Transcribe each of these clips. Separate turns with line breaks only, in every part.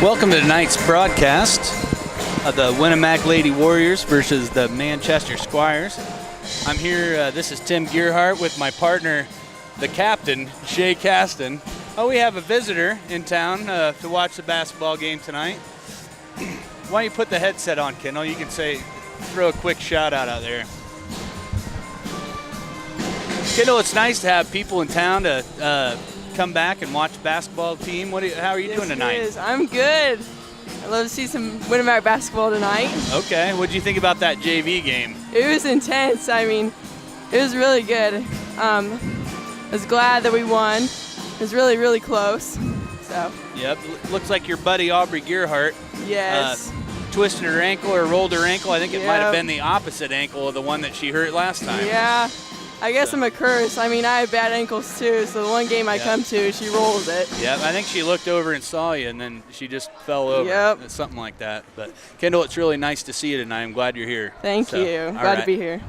Welcome to tonight's broadcast of the Winamac Lady Warriors versus the Manchester Squires. I'm here, this is Tim Gearhart with my partner, the captain, Shay Caston. Oh, we have a visitor in town to watch the basketball game tonight. Why don't you put the headset on, Kendall? You can throw a quick shout out there. Kendall, it's nice to have people in town to come back and watch the basketball team. How are you doing tonight?
It is. I'm good. I love to see some Winamac basketball tonight.
Okay, what did you think about that JV game?
It was intense. I mean, it was really good. I was glad that we won. It was really, really close. So.
Yep, looks like your buddy Aubrey Gearhart.
Yes.
Twisted her ankle or rolled her ankle. I think it might have been the opposite ankle of the one that she hurt last time.
Yeah. I guess I'm a curse. I mean, I have bad ankles too, so the one game I come to, she rolls it.
Yeah, I think she looked over and saw you, and then she just fell over.
Yep.
Something like that. But, Kendall, it's really nice to see you tonight. I'm glad you're here.
Thank you. Glad to be here.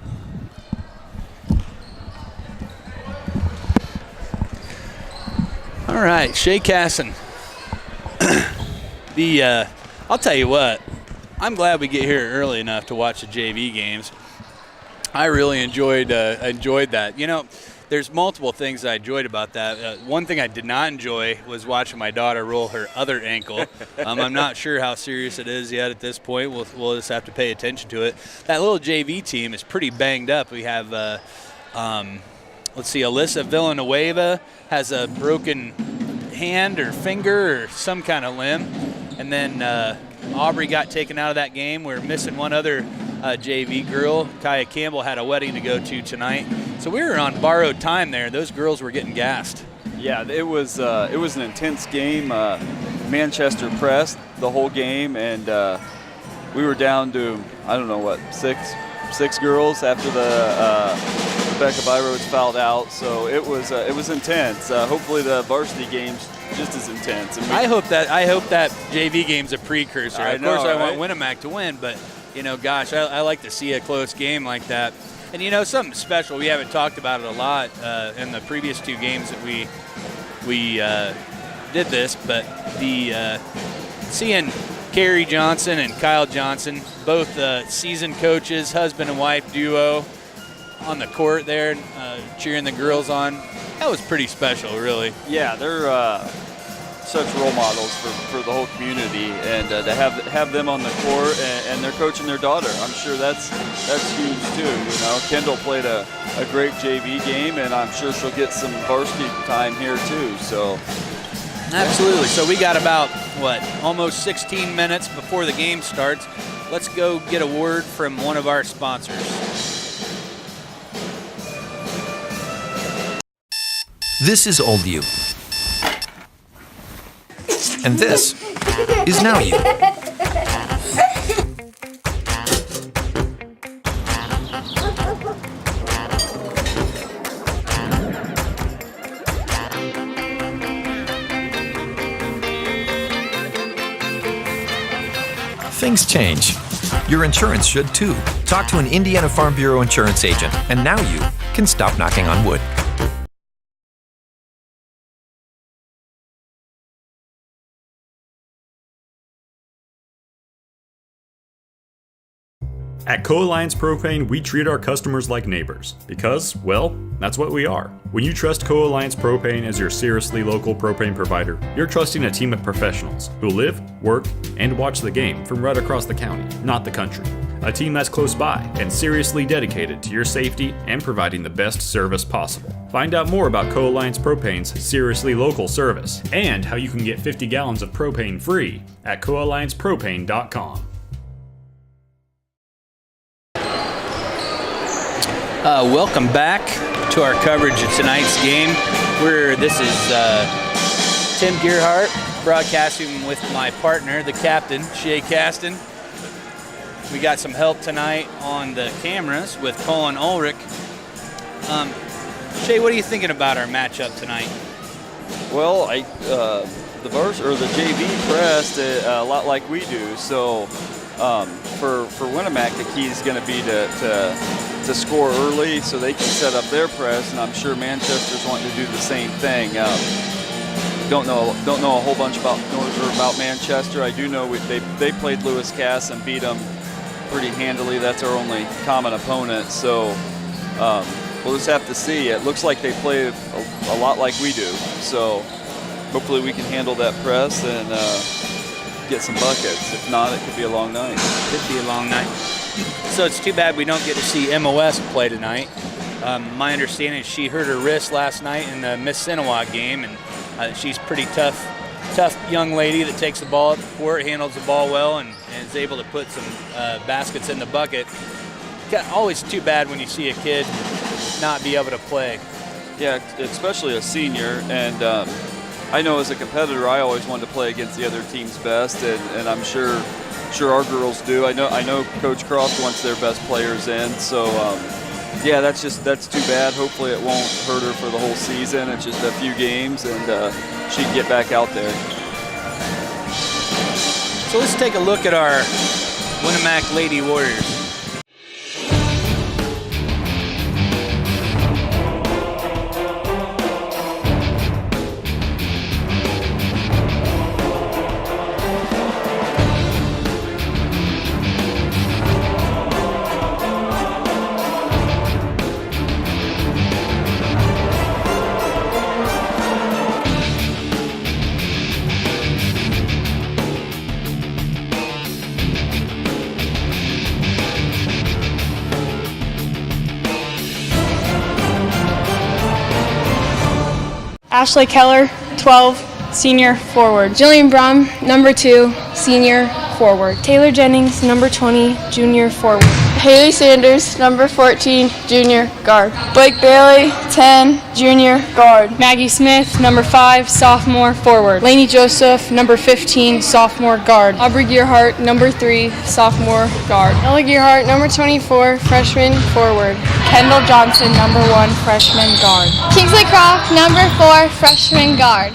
All right, Shay Casson. I'll tell you what, I'm glad we get here early enough to watch the JV games. I really enjoyed that. You know, there's multiple things I enjoyed about that. One thing I did not enjoy was watching my daughter roll her other ankle. I'm not sure how serious it is yet at this point. We'll just have to pay attention to it. That little JV team is pretty banged up. We have, let's see, Alyssa Villanueva has a broken hand or finger or some kind of limb. And then Aubrey got taken out of that game. We're missing one other JV girl. Kaya Campbell had a wedding to go to tonight. So we were on borrowed time there. Those girls were getting gassed.
Yeah, it was an intense game. Manchester pressed the whole game, and we were down to, I don't know what, six girls after the Rebecca Byroads fouled out. So it was intense. Hopefully the varsity game's just as intense.
I hope that JV game's a precursor. Of course, I want Winamac to win, but you know, gosh, I like to see a close game like that. And you know, something special. We haven't talked about it a lot in the previous two games that we did this, but the seeing Carrie Johnson and Kyle Johnson, both seasoned coaches, husband and wife duo, on the court there, cheering the girls on. That was pretty special, really.
Yeah, they're such role models for the whole community, and to have them on the court and they're coaching their daughter, I'm sure that's huge too. You know, Kendall played a great JV game, and I'm sure she'll get some varsity time here too. So.
Absolutely. So we got about, almost 16 minutes before the game starts. Let's go get a word from one of our sponsors.
This is old you. And this is now you. Things change. Your insurance should too. Talk to an Indiana Farm Bureau insurance agent, and now you can stop knocking on wood.
At Co-Alliance Propane, we treat our customers like neighbors because, well, that's what we are. When you trust Co-Alliance Propane as your seriously local propane provider, you're trusting a team of professionals who live, work, and watch the game from right across the county, not the country. A team that's close by and seriously dedicated to your safety and providing the best service possible. Find out more about Co-Alliance Propane's seriously local service and how you can get 50 gallons of propane free at coalliancepropane.com.
Welcome back to our coverage of tonight's game. This is Tim Gearhart broadcasting with my partner, the captain, Shay Caston. We got some help tonight on the cameras with Colin Ulrich. Shay, what are you thinking about our matchup tonight?
Well, the JV pressed a lot like we do, so for Winamac, the key is going to be to score early so they can set up their press, and I'm sure Manchester's wanting to do the same thing. don't know a whole bunch about Manchester. I do know they played Lewis Cass and beat them pretty handily. That's our only common opponent. So we'll just have to see. It looks like they play a lot like we do. So hopefully we can handle that press and get some buckets. If not, it could be a long night.
Could be a long night. So it's too bad we don't get to see MOS play tonight. My understanding is she hurt her wrist last night in the Miss Sinawat game, and she's pretty tough young lady that takes the ball up the court, handles the ball well, and is able to put some baskets in the bucket. Always too bad when you see a kid not be able to play.
Yeah, especially a senior, and I know as a competitor, I always wanted to play against the other team's best, and I'm sure our girls do. I know Coach Croft wants their best players in, so yeah, that's too bad. Hopefully it won't hurt her for the whole season. It's just a few games, and she can get back out there.
So let's take a look at our Winamac Lady Warriors.
Ashley Keller, 12, senior forward. Jillian Brum, number 2, senior forward. Taylor Jennings, number 20, junior forward. Haley Sanders, number 14, junior guard. Blake Bailey, 10, junior guard. Maggie Smith, number 5, sophomore forward. Lainey Joseph, number 15, sophomore guard. Aubrey Gearhart, number 3, sophomore guard. Ella Gearhart, number 24, freshman forward. Kendall Johnson, number 1, freshman guard.
Kingsley Croft, number 4, freshman guard.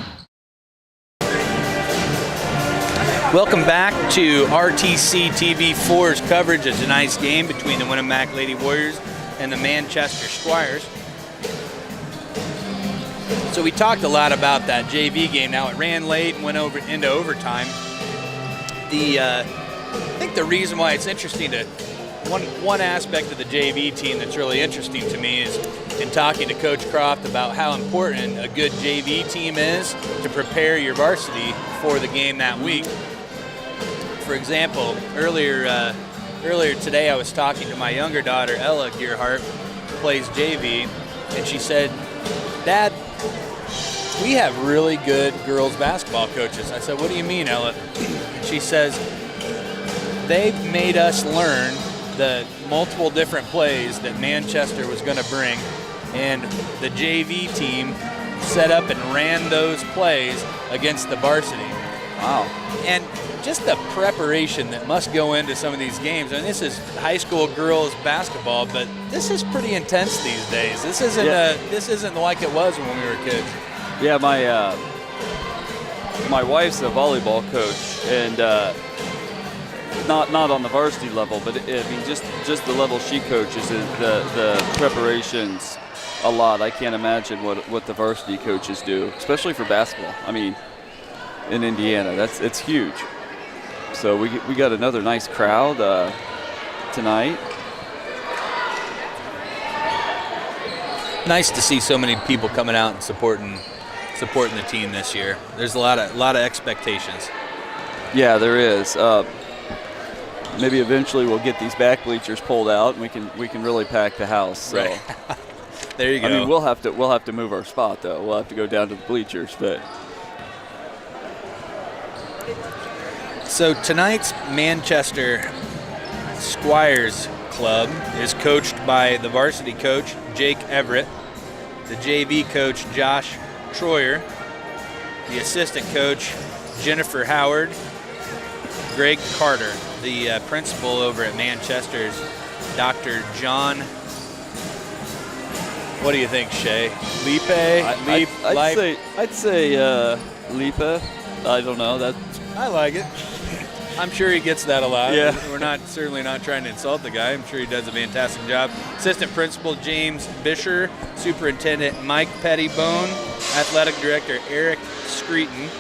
Welcome back to RTC TV4's coverage of tonight's game between the Winamac Lady Warriors and the Manchester Squires. So we talked a lot about that JV game. Now it ran late and went over into overtime. I think the reason why it's interesting to one aspect of the JV team that's really interesting to me is in talking to Coach Croft about how important a good JV team is to prepare your varsity for the game that week. For example, earlier today I was talking to my younger daughter, Ella Gearhart, who plays JV, and she said, "Dad, we have really good girls basketball coaches." I said, "What do you mean, Ella?" And she says, "They've made us learn the multiple different plays that Manchester was going to bring, and the JV team set up and ran those plays against the varsity."
Wow.
And just the preparation that must go into some of these games. And this is high school girls basketball, but this is pretty intense these days. This isn't like it was when we were kids.
Yeah, my wife's a volleyball coach, and not on the varsity level, but I mean just the level she coaches, the preparations a lot. I can't imagine what the varsity coaches do, especially for basketball. I mean, in Indiana, it's huge. So we got another nice crowd tonight.
Nice to see so many people coming out and supporting the team this year. There's a lot of expectations.
Yeah, there is. Maybe eventually we'll get these back bleachers pulled out, and we can really pack the house. So.
Right. There you go.
I mean, we'll have to move our spot though. We'll have to go down to the bleachers, but.
So tonight's Manchester Squires club is coached by the varsity coach, Jake Everett, the JV coach, Josh Troyer, the assistant coach, Jennifer Howard, Greg Carter, the principal over at Manchester's, Dr. John. What do you think, Shay?
I'd say Lipe. I don't know.
I like it. I'm sure he gets that a lot.
Yeah.
We're certainly not trying to insult the guy. I'm sure he does a fantastic job. Assistant Principal James Bisher, Superintendent Mike Pettibone, Athletic Director Eric Screeton,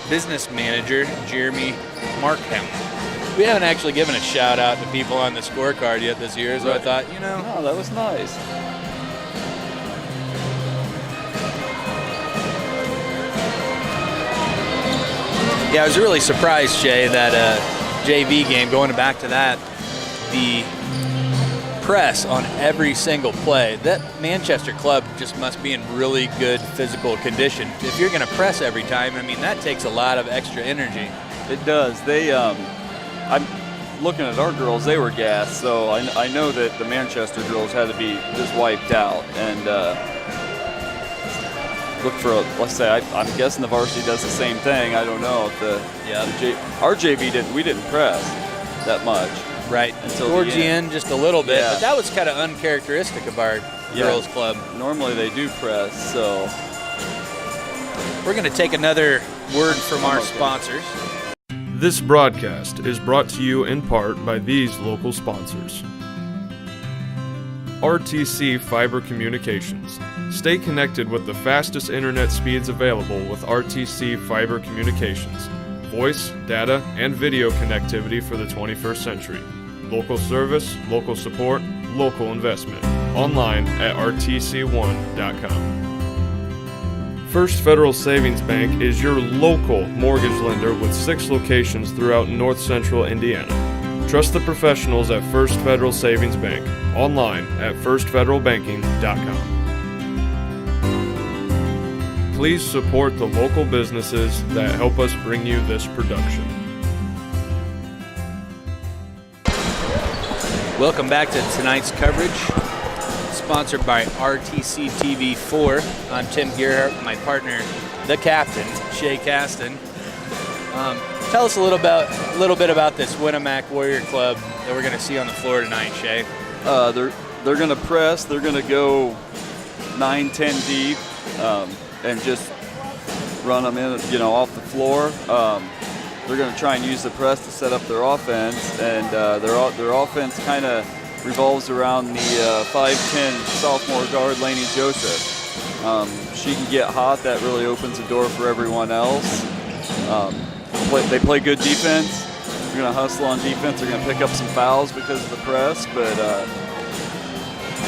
Business Manager Jeremy Markham. We haven't actually given a shout out to people on the scorecard yet this year, so I thought,
No, that was nice.
Yeah, I was really surprised, Jay, that JV game, going back to that, the press on every single play. That Manchester club just must be in really good physical condition. If you're going to press every time, I mean, that takes a lot of extra energy.
It does. I'm looking at our girls, they were gassed, so I know that the Manchester girls had to be just wiped out. And look for, let's say, I'm guessing the varsity does the same thing. I don't know if our JV we didn't press that much.
Right,
until
towards the end just a little bit,
Yeah.
but that was kind of uncharacteristic of our girls club.
Normally they do press, so.
We're going to take another word from our sponsors.
This broadcast is brought to you in part by these local sponsors. RTC Fiber Communications. Stay connected with the fastest internet speeds available with RTC Fiber Communications. Voice, data, and video connectivity for the 21st century. Local service, local support, local investment. Online at rtc1.com. First Federal Savings Bank is your local mortgage lender with 6 locations throughout North Central Indiana. Trust the professionals at First Federal Savings Bank. Online at firstfederalbanking.com. Please support the local businesses that help us bring you this production.
Welcome back to tonight's coverage, sponsored by RTC TV4. I'm Tim Gerhardt, my partner, the captain, Shay Caston. Tell us a little bit about this Winamac Warrior Club that we're going to see on the floor tonight, Shay.
They're going to press. They're going to go 9-10 deep and just run them in, off the floor. They're going to try and use the press to set up their offense, and their offense kind of revolves around the 5'10" sophomore guard, Lainey Joseph. She can get hot. That really opens the door for everyone else. They play good defense. They're going to hustle on defense. They're going to pick up some fouls because of the press, but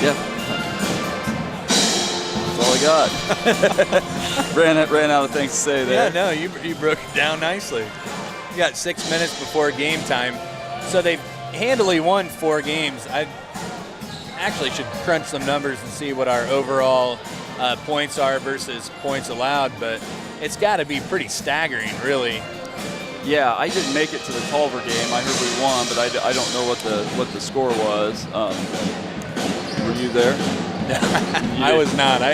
yeah. That's all I got. ran out of things to say there.
Yeah, no, you broke it down nicely. You got 6 minutes before game time. So they've handily won 4 games. I actually should crunch some numbers and see what our overall points are versus points allowed, but it's got to be pretty staggering, really.
Yeah, I didn't make it to the Culver game. I heard we won, but I don't know what the score was. Were you there?
I was not. I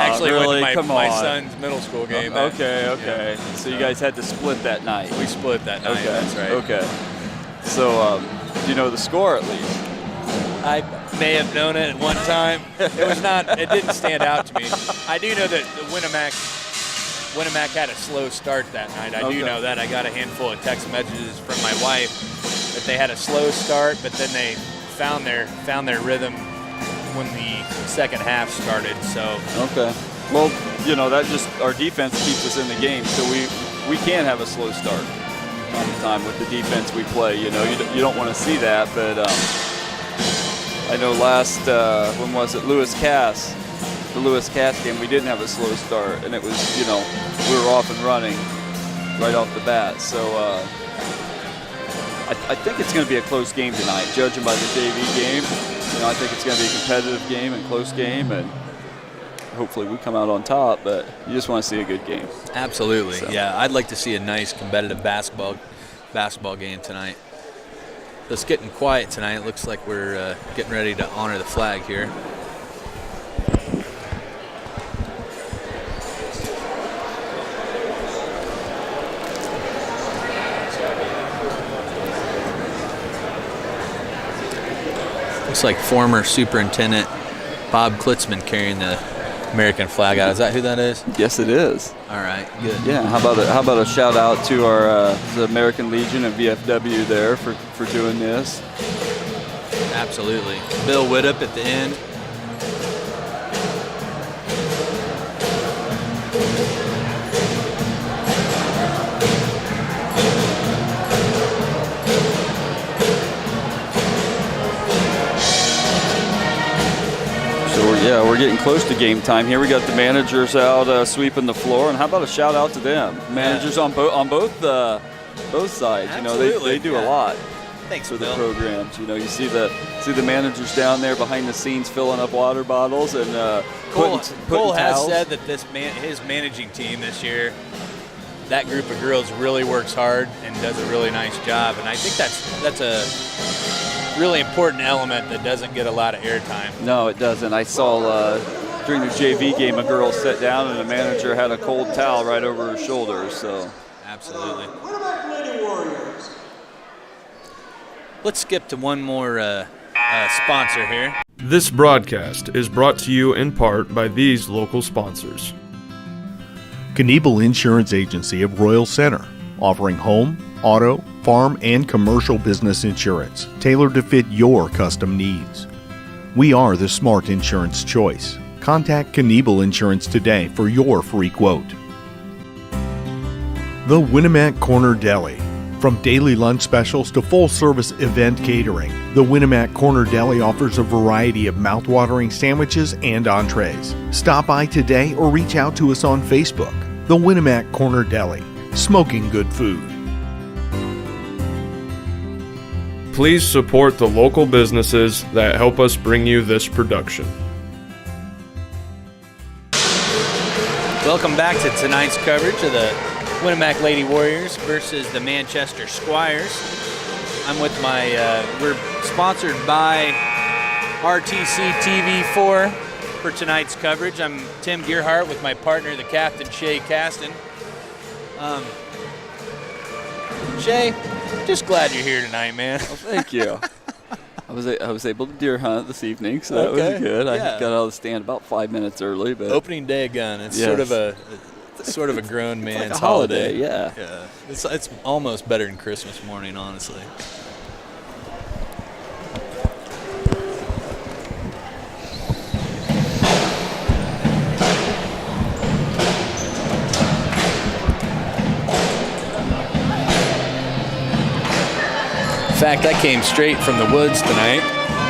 actually
really?
went to my
on.
son's middle school game.
Okay.
Yeah.
So you guys had to split that night.
We split that night.
Okay.
That's right.
Okay. So do you know the score at least?
I may have known it at one time. It didn't stand out to me. I do know that the Winamac had a slow start that night. I do know that. I got a handful of text messages from my wife that they had a slow start, but then they found their rhythm when the second half started. So
okay. Well, that just our defense keeps us in the game, so we can have a slow start all the time with the defense we play. You don't want to see that, but I know last when was it Lewis Cass? The Lewis Cass game, we didn't have a slow start, and it was we were off and running right off the bat. So I think it's going to be a close game tonight, judging by the JV game. I think it's going to be a competitive game and close game, and hopefully we come out on top, but you just want to see a good game.
Absolutely.
So.
Yeah, I'd like to see a nice competitive basketball game tonight. So it's getting quiet tonight. It looks like we're getting ready to honor the flag here. Looks like former Superintendent Bob Klitzman carrying the American flag out. Is that who that is?
Yes, it is.
All right, good.
Yeah. How about a shout out to our the American Legion and VFW there for doing this.
Absolutely. Bill Widdup at the end.
We're getting close to game time here. We got the managers out sweeping the floor, and how about a shout out to them? Managers on both sides.
Absolutely.
They do a lot.
Thanks
for the
Bill.
programs. You see the managers down there behind the scenes filling up water bottles and
Cole
putting
has
towels.
said that his managing team this year, that group of girls really works hard and does a really nice job, and I think that's a really important element that doesn't get a lot of airtime.
No, it doesn't. I saw during the JV game a girl sat down and the manager had a cold towel right over her shoulders. So
absolutely.
Winamac Lady Warriors.
Let's skip to one more sponsor here.
This broadcast is brought to you in part by these local sponsors.
Knievel Insurance Agency of Royal Center, offering home, auto, farm, and commercial business insurance tailored to fit your custom needs. We are the smart insurance choice. Contact Knievel Insurance today for your free quote. The Winamac Corner Deli. From daily lunch specials to full-service event catering, the Winamac Corner Deli offers a variety of mouth-watering sandwiches and entrees. Stop by today or reach out to us on Facebook. The Winamac Corner Deli, smoking good food.
Please support the local businesses that help us bring you this production.
Welcome back to tonight's coverage of the Winamac Lady Warriors versus the Manchester Squires. I'm with we're sponsored by RTC TV4 for tonight's coverage. I'm Tim Gearhart with my partner, the captain, Shay Caston. Shay, just glad you're here tonight, man.
Well, thank you. I was able to deer hunt this evening, so that was good.
Yeah.
I got out of the stand about 5 minutes early, but
opening day gun. It's sort of a grown man's
like a holiday. Yeah.
It's almost better than Christmas morning, honestly. In fact, I came straight from the woods tonight.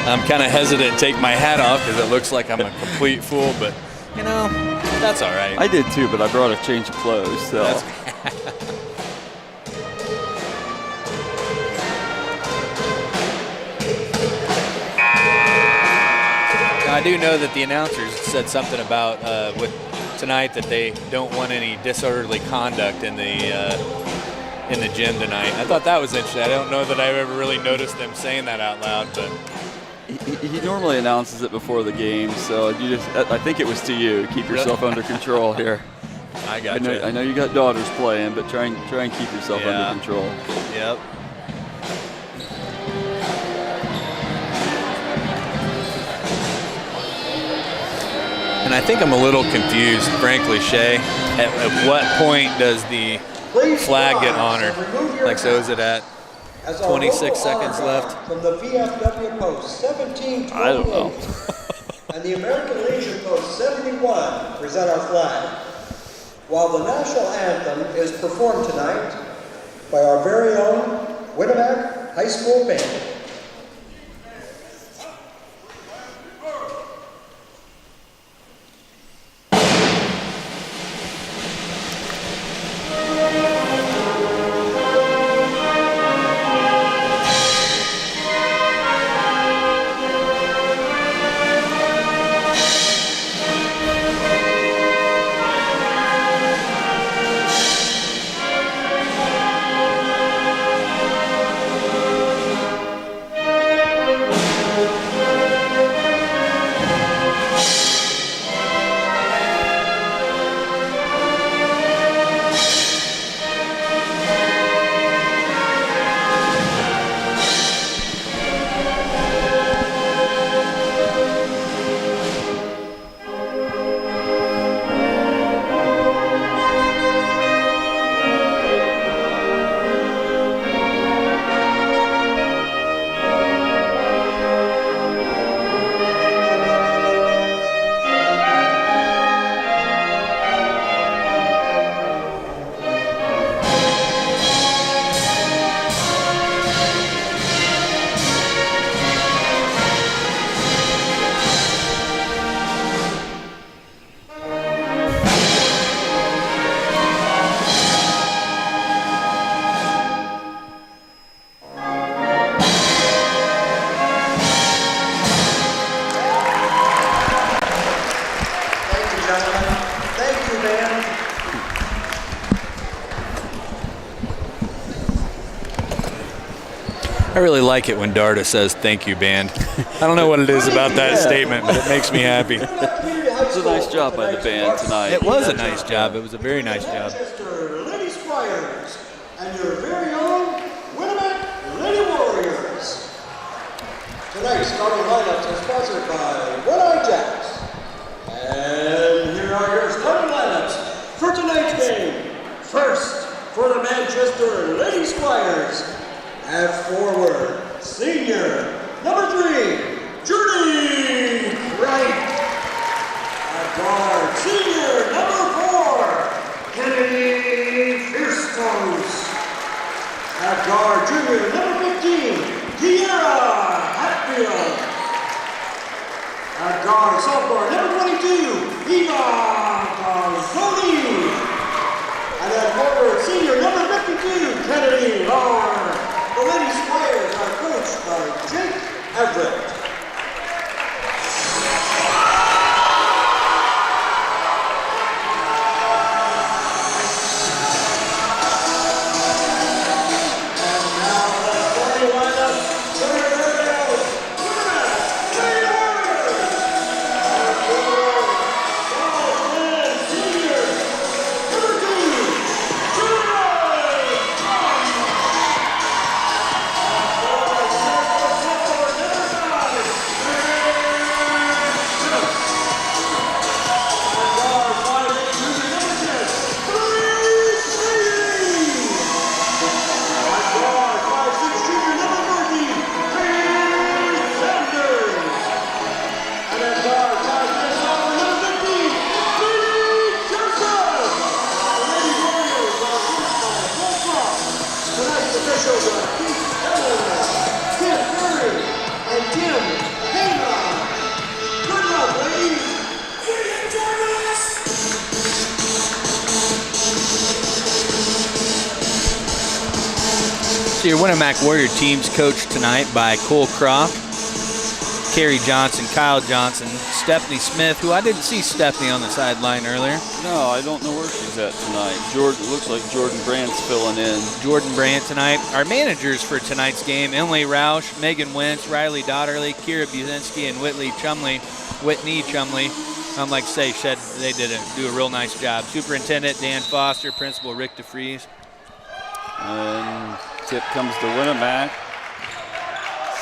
I'm kind of hesitant to take my hat off because it looks like I'm a complete fool, but that's all right.
I did too, but I brought a change of clothes, so.
I do know that the announcers said something about with tonight that they don't want any disorderly conduct in the gym tonight. I thought that was interesting. I don't know that I've ever really noticed them saying that out loud, but
he normally announces it before the game, so I think it was to you. Keep yourself under control here.
I got you.
I know you got daughters playing, but try and keep yourself under control.
Yep. And I think I'm a little confused, frankly, Shay. At what point does the flag get honored? Like, so is it at 26 seconds left?
From the VFW post 1728.
I don't know.
And the American Legion post 71 present our flag. While the national anthem is performed tonight by our very own Winamac High School band.
I really like it when Darda says thank you, band. I don't know what it is about that statement, but it makes me happy.
It was a nice job by the band tonight.
It was a nice job. It was a very nice job.
Lady Squires and your very own Winamac Lady Warriors. Tonight's starting lineups are sponsored by One-Eye Jacks. And here are your starting lineups for tonight's game. First, for the Manchester Lady Squires, at forward, senior, number 3, Judy Wright. At guard, senior, number 4, Kennedy Fierstones. At guard, junior, number 15, Kiara Hatfield. At guard, sophomore, number 22, Eva Gazzoni. And at forward, senior, number 52, Kennedy Lahr. The Lady Squires are coached by Jake Everett.
Your Winamac Warrior team's coached tonight by Cole Croft, Kerry Johnson, Kyle Johnson, Stephanie Smith, who I didn't see Stephanie on the sideline earlier.
No, I don't know where she's at tonight. It looks like Jordan Brandt's filling in.
Jordan Brandt tonight. Our managers for tonight's game, Emily Roush, Megan Wentz, Riley Dotterly, Kira Buzinski, and Whitney Chumley. Like I say, they do a real nice job. Superintendent Dan Foster, Principal Rick DeFries.
And tip comes to Winamac.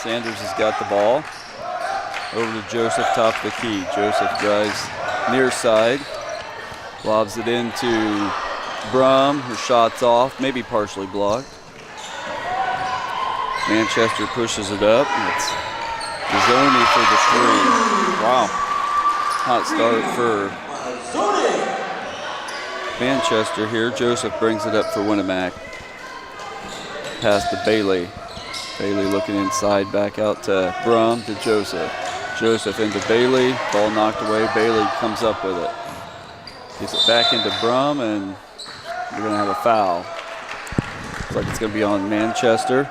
Sanders has got the ball. Over to Joseph, top of the key. Joseph drives near side. Lobs it into Brum. Her shot's off, maybe partially blocked. Manchester pushes it up. It's Bizzoni for the 3. Wow. Hot start for Manchester here. Joseph brings it up for Winamac. Pass to Bailey. Bailey looking inside, back out to Brum, to Joseph. Joseph into Bailey, ball knocked away. Bailey comes up with it. Gets it back into Brum, and we're going to have a foul. Looks like it's going to be on Manchester.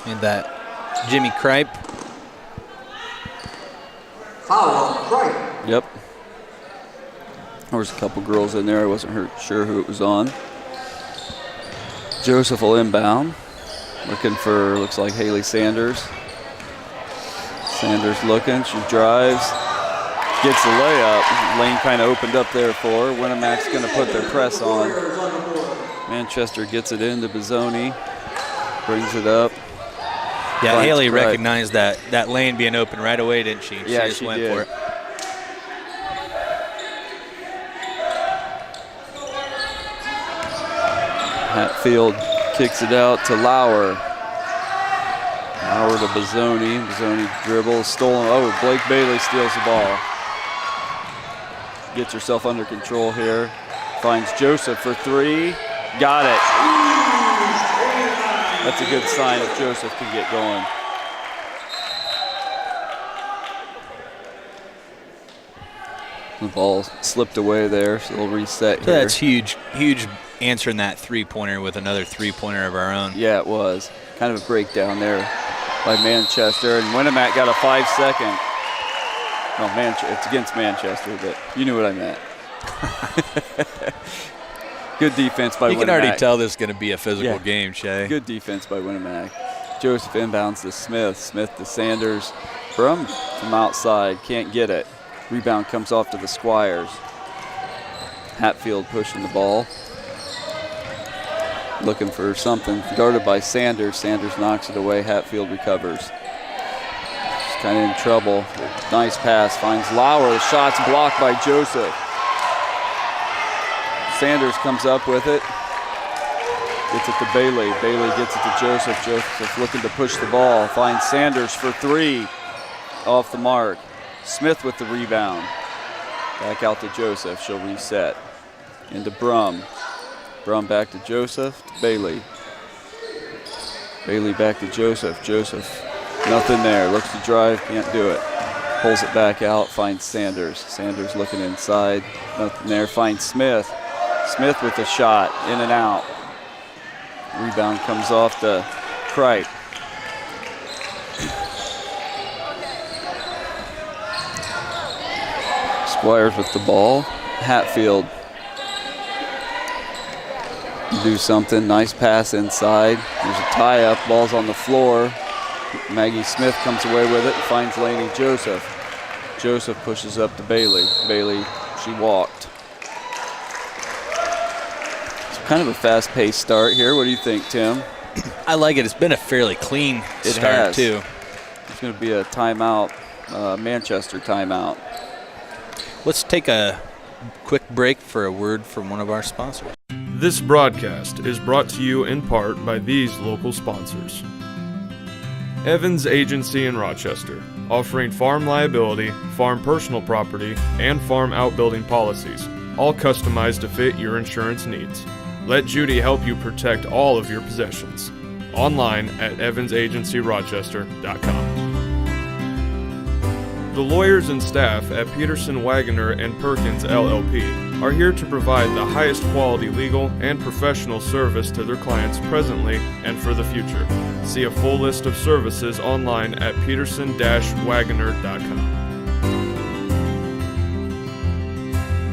And that Jimmy Kripe.
Foul on Kripe.
Yep. There was a couple girls in there. I wasn't sure who it was on. Joseph will inbound. Looking for, looks like Haley Sanders. Sanders looking, she drives, gets the layup. Lane kind of opened up there for her. Winamac's going to put their press on. Manchester gets it into Bizzoni, brings it up.
Yeah, Haley recognized that lane being open right away, didn't she?
Yeah,
she just went
did.
for it.
Hatfield kicks it out to Lauer. Lauer to Bizzoni. Bizzoni dribbles, stolen. Oh, Blake Bailey steals the ball. Gets herself under control here. Finds Joseph for 3. Got it. That's a good sign if Joseph can get going. The ball slipped away there, so they'll reset here.
That's huge answering that three-pointer with another three-pointer of our own.
Yeah, it was. Kind of a breakdown there by Manchester. And Winamac got a 5-second. No, it's against Manchester, but you knew what I meant. Good defense by Winamac.
You can already tell this is going to be a physical game, Shay.
Good defense by Winamac. Joseph inbounds to Smith. Smith to Sanders. Brum from outside, can't get it. Rebound comes off to the Squires. Hatfield pushing the ball. Looking for something, guarded by Sanders. Sanders knocks it away, Hatfield recovers. He's kind of in trouble. Nice pass, finds Lauer. The shot's blocked by Joseph. Sanders comes up with it. Gets it to Bailey. Bailey gets it to Joseph. Joseph looking to push the ball. Finds Sanders for three. Off the mark. Smith with the rebound. Back out to Joseph. She'll reset. Into Brum. Brum back to Joseph. To Bailey. Bailey back to Joseph. Joseph. Nothing there. Looks to drive. Can't do it. Pulls it back out. Finds Sanders. Sanders looking inside. Nothing there. Finds Smith. Smith with the shot. In and out. Rebound comes off to Kripe. Squires with the ball. Hatfield. Do something. Nice pass inside. There's a tie-up. Ball's on the floor. Maggie Smith comes away with it and finds Lainey Joseph. Joseph pushes up to Bailey. Bailey, she walked. It's kind of a fast-paced start here. What do you think, Tim?
I like it. It's been a fairly clean start, too.
It's going to be a timeout, Manchester timeout.
Let's take a quick break for a word from one of our sponsors.
This broadcast is brought to you in part by these local sponsors. Evans Agency in Rochester, offering farm liability, farm personal property, and farm outbuilding policies, all customized to fit your insurance needs. Let Judy help you protect all of your possessions. Online at evansagencyrochester.com. The lawyers and staff at Peterson, Wagoner & Perkins LLP are here to provide the highest quality legal and professional service to their clients presently and for the future. See a full list of services online at peterson-wagoner.com.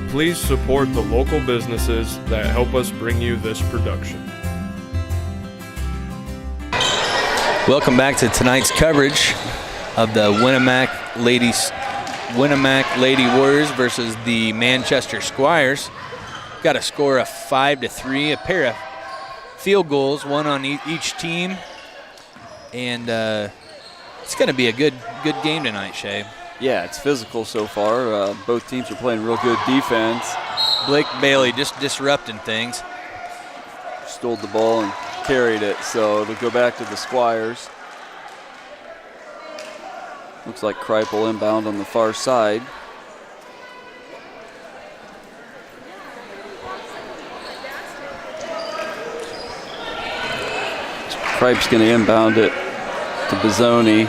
Please support the local businesses that help us bring you this production.
Welcome back to tonight's coverage of the Winamac Lady Warriors versus the Manchester Squires. Got a score of 5-3, a pair of field goals, one on each team, and it's going to be a good game tonight, Shay.
Yeah, it's physical so far. Both teams are playing real good defense.
Blake Bailey just disrupting things.
Stole the ball and carried it, so it'll go back to the Squires. Looks like Kripe will inbound on the far side. Kripe's going to inbound it to Bizzoni.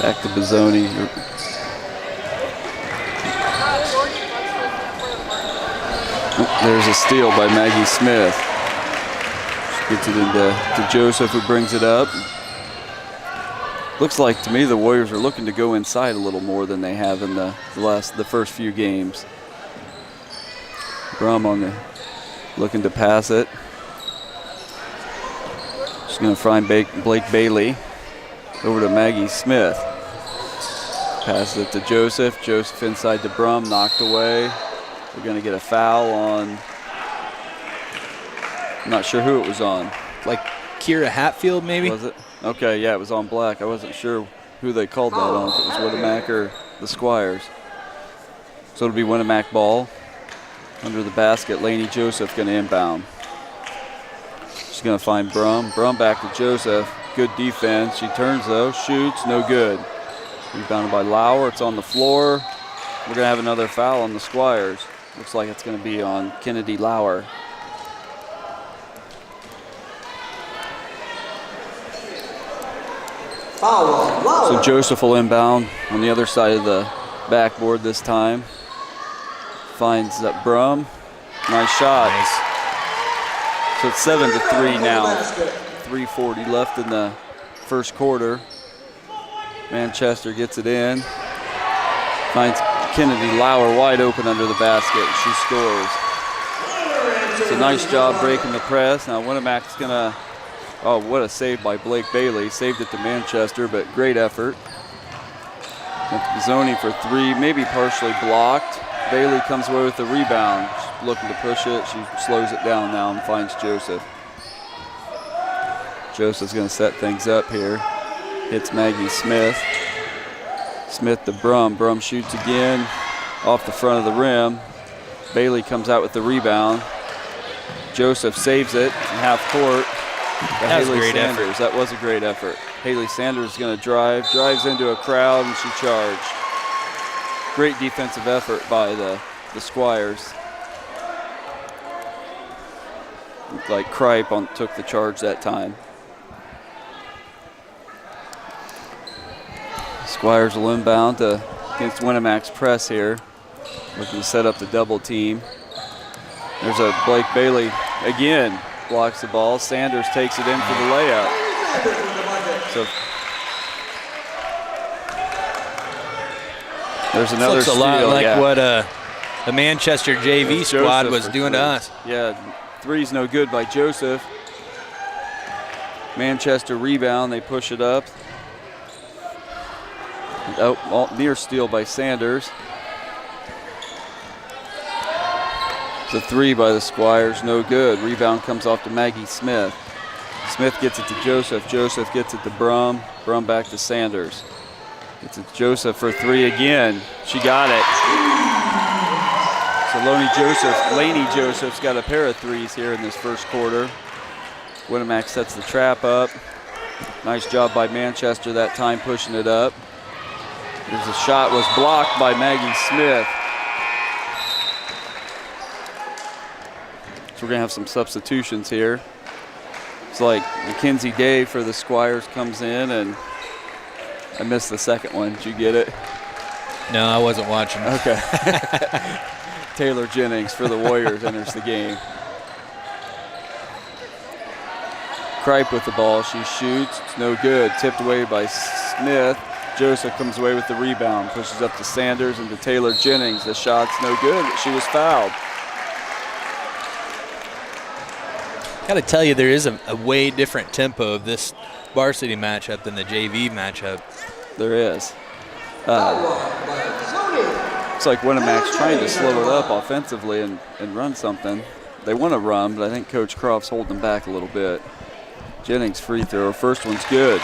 Back to Bizzoni. There's a steal by Maggie Smith. She gets it into Joseph, who brings it up. Looks like to me the Warriors are looking to go inside a little more than they have in the first few games. Brum looking to pass it. She's going to find Blake Bailey. Over to Maggie Smith. Passes it to Joseph. Joseph inside to Brum, knocked away. We're going to get a foul on. I'm not sure who it was on.
Like Kira Hatfield, maybe?
Was it? Okay, yeah, it was on black. I wasn't sure who they called that on, if it was Winamac or the Squires. So it'll be Winamac ball. Under the basket, Lainey Joseph going to inbound. She's going to find Brum. Brum back to Joseph. Good defense. She turns though, shoots, no good. Rebounded by Lauer. It's on the floor. We're going to have another foul on the Squires. Looks like it's going to be on Kennedy Lauer. So Joseph will inbound on the other side of the backboard this time. Finds that Brum. Nice shot.
Nice.
So it's 7-3 now. 3:40 left in the first quarter. Manchester gets it in. Finds Kennedy Lauer wide open under the basket. She scores. It's a nice job breaking the press. Now Winamac's going to Oh, what a save by Blake Bailey. Saved it to Manchester, but great effort. Mazzoni for 3, maybe partially blocked. Bailey comes away with the rebound. She's looking to push it. She slows it down now and finds Joseph. Joseph's going to set things up here. Hits Maggie Smith. Smith to Brum. Brum shoots again off the front of the rim. Bailey comes out with the rebound. Joseph saves it in half court.
That was a great effort.
That was a great effort. Haley Sanders is going to drives into a crowd, and she charged. Great defensive effort by the Squires. Looked like Kripe took the charge that time. Squires will inbound against Winamac's press here. Looking to set up the double team. There's a Blake Bailey again. Blocks the ball. Sanders takes it in for the layup. So there's another
looks a
steal.
lot like what the Manchester JV squad was doing to us.
Yeah, 3's no good by Joseph. Manchester rebound. They push it up. Oh, near steal by Sanders. It's a 3 by the Squires, no good. Rebound comes off to Maggie Smith. Smith gets it to Joseph. Joseph gets it to Brum. Brum back to Sanders. Gets it to Joseph for 3 again. She got it. So Laney Joseph's got a pair of 3s here in this first quarter. Winamac sets the trap up. Nice job by Manchester that time pushing it up. There's a shot was blocked by Maggie Smith. So we're going to have some substitutions here. It's like Mackenzie Day for the Squires comes in, and I missed the second one. Did you get it?
No, I wasn't watching.
Okay. Taylor Jennings for the Warriors enters the game. Kripe with the ball. She shoots. It's no good. Tipped away by Smith. Joseph comes away with the rebound. Pushes up to Sanders and to Taylor Jennings. The shot's no good, but she was fouled.
Got to tell you, there is a way different tempo of this varsity matchup than the JV matchup.
There is. It's like Winamac's trying to slow it up offensively and run something. They want to run, but I think Coach Croft's holding them back a little bit. Jennings free throw. First one's good.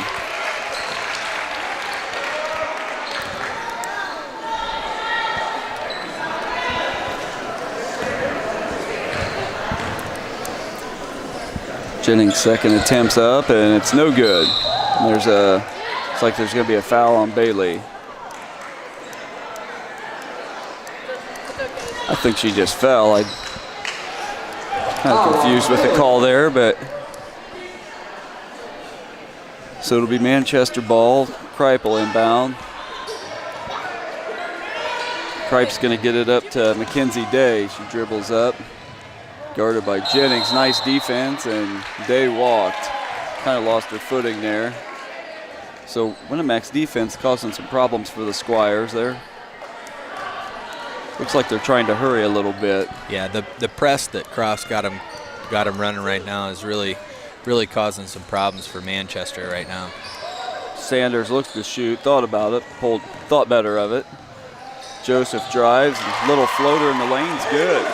Jennings' second attempt's up, and it's no good. And it's like there's going to be a foul on Bailey. I think she just fell. I'm kind of confused with the call there, but so it'll be Manchester ball. Kripe will inbound. Kripe's going to get it up to Mackenzie Day. She dribbles up. Guarded by Jennings. Nice defense, and Day walked. Kind of lost her footing there. So Winamac's defense causing some problems for the Squires there. Looks like they're trying to hurry a little bit.
Yeah, the press that Cross got him running right now is really causing some problems for Manchester right now.
Sanders looks to shoot, thought about it, thought better of it. Joseph drives, little floater in the lane's good.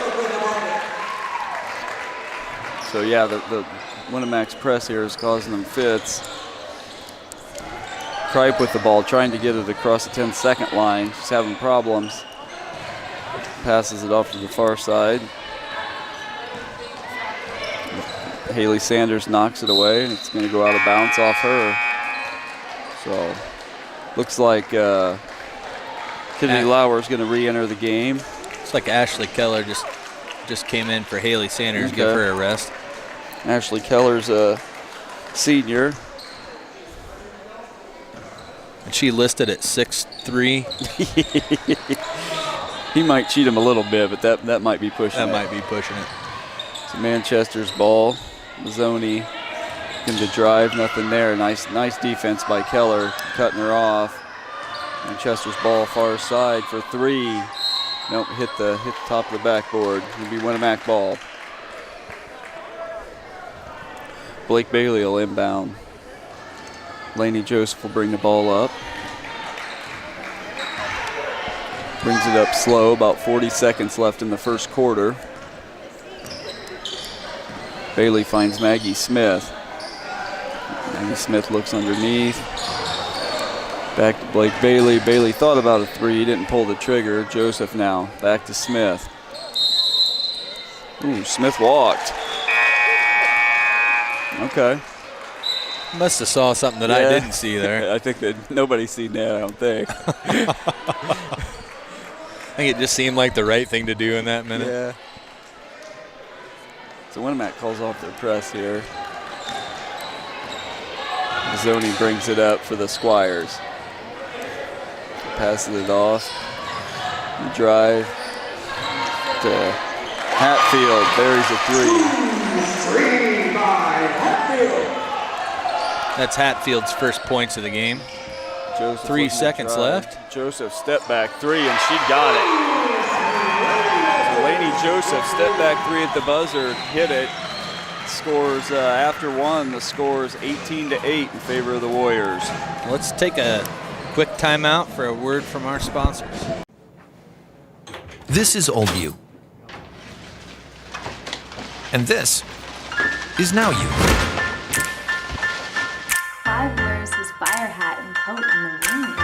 So yeah, the Winamac's press here is causing them fits. Kripe with the ball, trying to get it across the 10-second line. She's having problems. Passes it off to the far side. Haley Sanders knocks it away, and it's going to go out of bounds off her. So looks like Kennedy Lauer is going to re-enter the game.
Looks like Ashley Keller just came in for Haley Sanders, give her a rest.
Ashley Keller's a senior.
And she listed at 6'3".
He might cheat him a little bit, but that might be pushing it.
That might be pushing it.
It's Manchester's ball. Mazzoni looking to drive, nothing there. Nice defense by Keller, cutting her off. Manchester's ball far side for 3. Nope, hit the top of the backboard. It'll be Winamac ball. Blake Bailey will inbound. Laney Joseph will bring the ball up. Brings it up slow, about 40 seconds left in the first quarter. Bailey finds Maggie Smith. Maggie Smith looks underneath. Back to Blake Bailey. Bailey thought about a three, didn't pull the trigger. Joseph now, back to Smith. Ooh, Smith walked. Okay.
Must have saw something that I didn't see there.
I think that nobody's seen that, I don't think.
I think it just seemed like the right thing to do in that minute.
Yeah. So Winamac calls off their press here. Zoni brings it up for the Squires. Passes it off. Drive to Hatfield. Buries a three.
Three by Hatfield.
That's Hatfield's first points of the game.
Joseph
3 seconds left.
Joseph step back three, and she got it. So Laney Joseph step back three at the buzzer, hit it. Scores after one. The score is 18-8 in favor of the Warriors.
Let's take a quick timeout for a word from our sponsors.
This is Old View. And this is Now You.
Clive wears his fire hat and coat in the rain.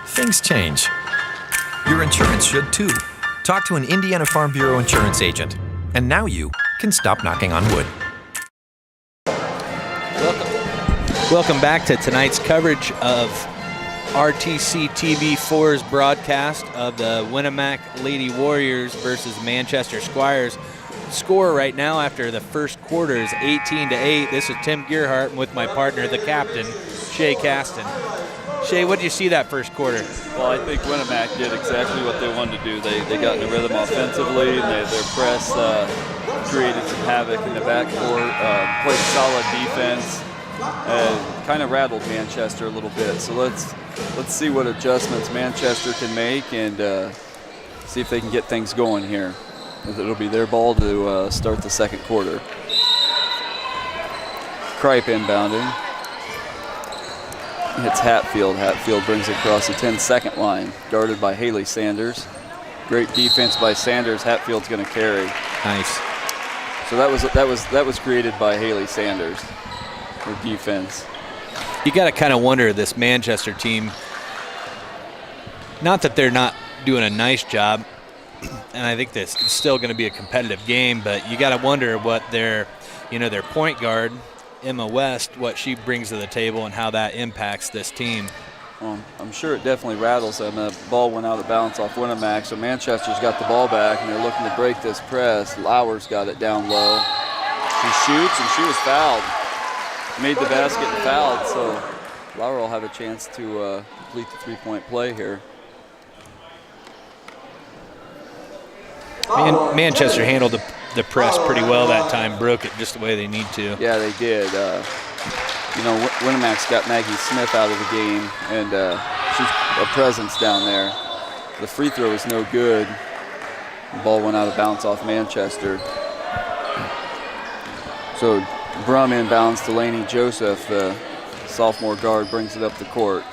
Things change. Your insurance should too. Talk to an Indiana Farm Bureau insurance agent. And now you can stop knocking on wood.
Welcome back to tonight's coverage of RTC TV4's broadcast of the Winamac Lady Warriors versus Manchester Squires. Score right now after the first quarter is 18-8. This is Tim Gearhart with my partner, the captain, Shay Caston. Shay, what did you see that first quarter?
Well, I think Winamac did exactly what they wanted to do. They got in the rhythm offensively, and their press created some havoc in the backcourt, played solid defense, and kind of rattled Manchester a little bit. So let's see what adjustments Manchester can make and see if they can get things going here. It'll be their ball to start the second quarter. Kripe inbounding. Hits Hatfield. Hatfield brings it across the 10-second line, guarded by Haley Sanders. Great defense by Sanders. Hatfield's going to carry.
Nice.
So that was created by Haley Sanders. Her defense.
You got to kind of wonder this Manchester team. Not that they're not doing a nice job, and I think this is still going to be a competitive game. But you got to wonder what their point guard, Emma West, what she brings to the table and how that impacts this team.
Well, I'm sure it definitely rattles them. The ball went out of bounds off Winamac, so Manchester's got the ball back, and they're looking to break this press. Lauer's got it down low. She shoots, and she was fouled. Made the basket and fouled, so Lauer will have a chance to complete the three-point play here.
Manchester handled the press pretty well that time, broke it just the way they need to.
Yeah, they did. Winamac's got Maggie Smith out of the game, and she's a presence down there. The free throw is no good. The ball went out of bounds off Manchester. So Brum inbounds to Laney Joseph. The sophomore guard brings it up the court.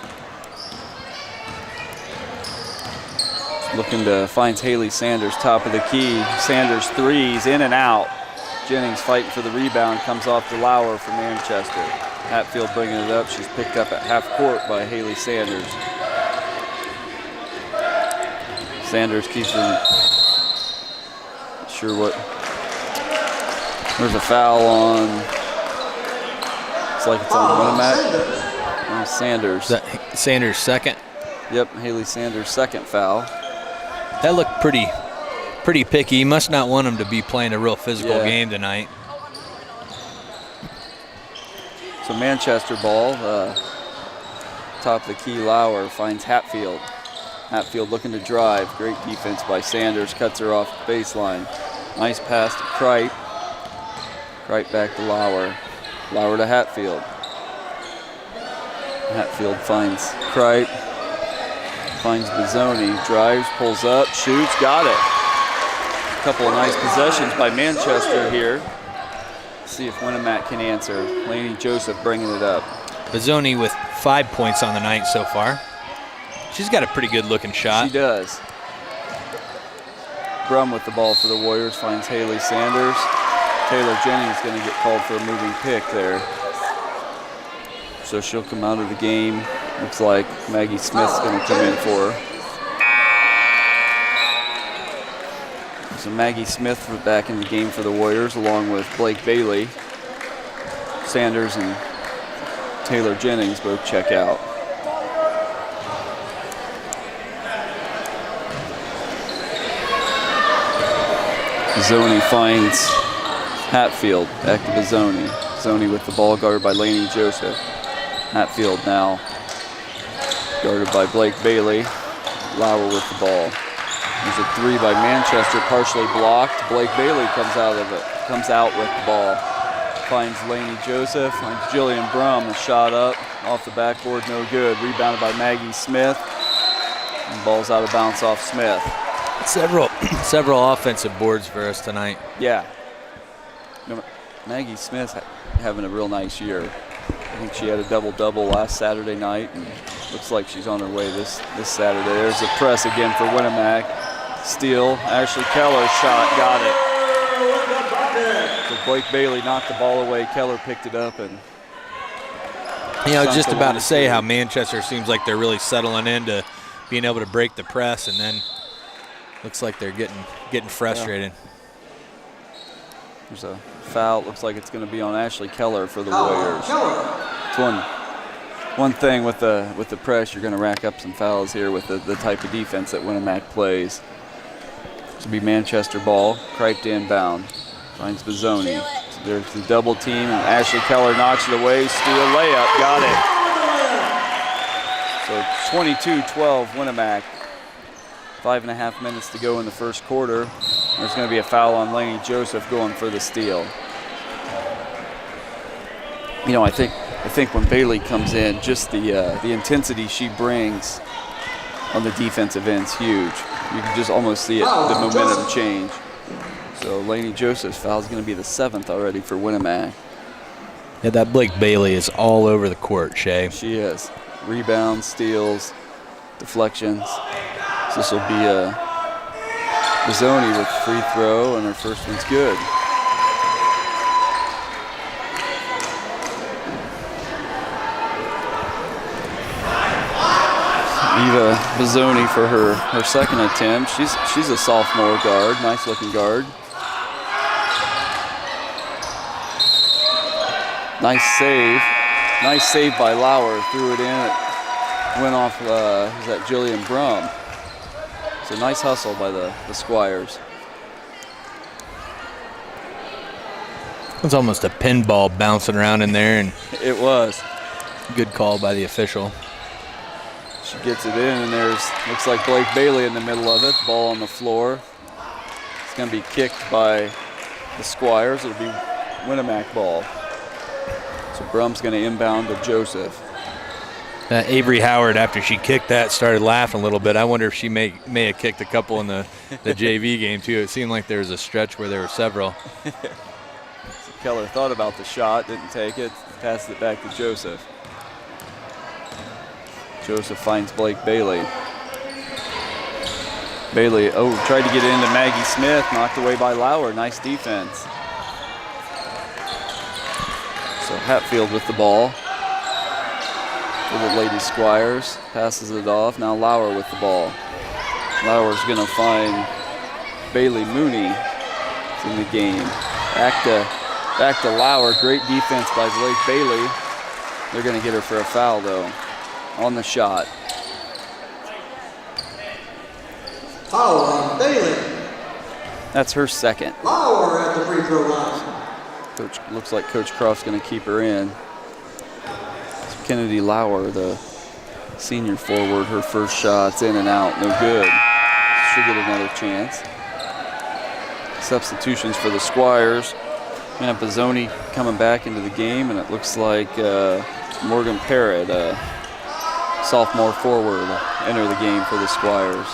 Looking to finds Haley Sanders, top of the key. Sanders threes, in and out. Jennings fighting for the rebound, comes off to Lauer for Manchester. Hatfield bringing it up. She's picked up at half court by Haley Sanders. Sanders keeps her. Not sure what. There's a foul on. It's like it's on Winamac. Sanders.
Is that Sanders' second?
Yep, Haley Sanders' second foul.
That looked pretty picky. He must not want him to be playing a real physical game tonight.
So Manchester ball, top of the key. Lauer finds Hatfield. Hatfield looking to drive. Great defense by Sanders. Cuts her off the baseline. Nice pass to Kripe. Kripe back to Lauer. Lauer to Hatfield. Hatfield finds Kripe. finds Bizzoni, drives, pulls up, shoots, got it. A couple of nice possessions by Manchester here. See if Winamac can answer. Laney Joseph bringing it up.
Bizzoni with 5 points on the night so far. She's got a pretty good looking shot.
She does. Brum with the ball for the Warriors finds Haley Sanders. Taylor Jennings going to get called for a moving pick there. So she'll come out of the game. Looks like Maggie Smith's going to come in for her. So Maggie Smith back in the game for the Warriors along with Blake Bailey. Sanders and Taylor Jennings both check out. Bizzoni finds Hatfield, back to Bizzoni. Bizzoni with the ball, guarded by Laney Joseph. Hatfield now guarded by Blake Bailey. Lauer with the ball. There's a three by Manchester, partially blocked. Blake Bailey comes out with the ball. Finds Laney Joseph, finds Jillian Brum, a shot up, off the backboard, no good. Rebounded by Maggie Smith, and ball's out of bounds off Smith.
Several offensive boards for us tonight.
Yeah. Maggie Smith having a real nice year. I think she had a double-double last Saturday night, and looks like she's on her way this Saturday. There's a press again for Winamac. Steal, Ashley Keller shot, got it. So Blake Bailey knocked the ball away. Keller picked it up, and
just about to say how Manchester seems like they're really settling into being able to break the press, and then looks like they're getting frustrated.
Yeah. There's a foul. Looks like it's going to be on Ashley Keller for the Warriors. It's one thing with the press. You're going to rack up some fouls here with the type of defense that Winamac plays. This will be Manchester ball. Kripe inbound. Finds Bizzoni. So there's the double team, and Ashley Keller knocks it away. Steal, layup, got it. So 22-12 Winamac. 5.5 minutes to go in the first quarter. There's going to be a foul on Laney Joseph going for the steal. I think when Bailey comes in, just the intensity she brings on the defensive end is huge. You can just almost see it, the momentum change. So Laney Joseph's foul is going to be the 7th already for Winamac.
Yeah, that Blake Bailey is all over the court, Shay.
She is. Rebounds, steals, deflections. So this will be Bizzoni with free throw, and her first one's good. Eva Bizzoni for her second attempt. She's a sophomore guard, nice looking guard. Nice save by Lauer. Threw it in. It went off. Was that Jillian Brum? So nice hustle by the Squires.
It was almost a pinball bouncing around in there, and
it was.
Good call by the official.
She gets it in, and looks like Blake Bailey in the middle of it. Ball on the floor. It's going to be kicked by the Squires. It'll be Winamac ball. So Brum's going to inbound to Joseph.
Avery Howard, after she kicked that, started laughing a little bit. I wonder if she may have kicked a couple in the JV game, too. It seemed like there was a stretch where there were several.
So Keller thought about the shot, didn't take it, passed it back to Joseph. Joseph finds Blake Bailey. Bailey, tried to get it into Maggie Smith, knocked away by Lauer. Nice defense. So Hatfield with the ball. For the Lady Squires, passes it off. Now Lauer with the ball. Lauer's going to find Bailey Mooney in the game. Back to Lauer. Great defense by Blake Bailey. They're going to get her for a foul, though, on the shot.
Foul on Bailey.
That's her second.
Lauer at the free throw line.
Looks like Coach Croft's going to keep her in. Kennedy Lauer, the senior forward, her first shot's in and out, no good. She'll get another chance. Substitutions for the Squires. We have Bizzoni coming back into the game, and it looks like Morgan Parrott sophomore forward, enter the game for the Squires.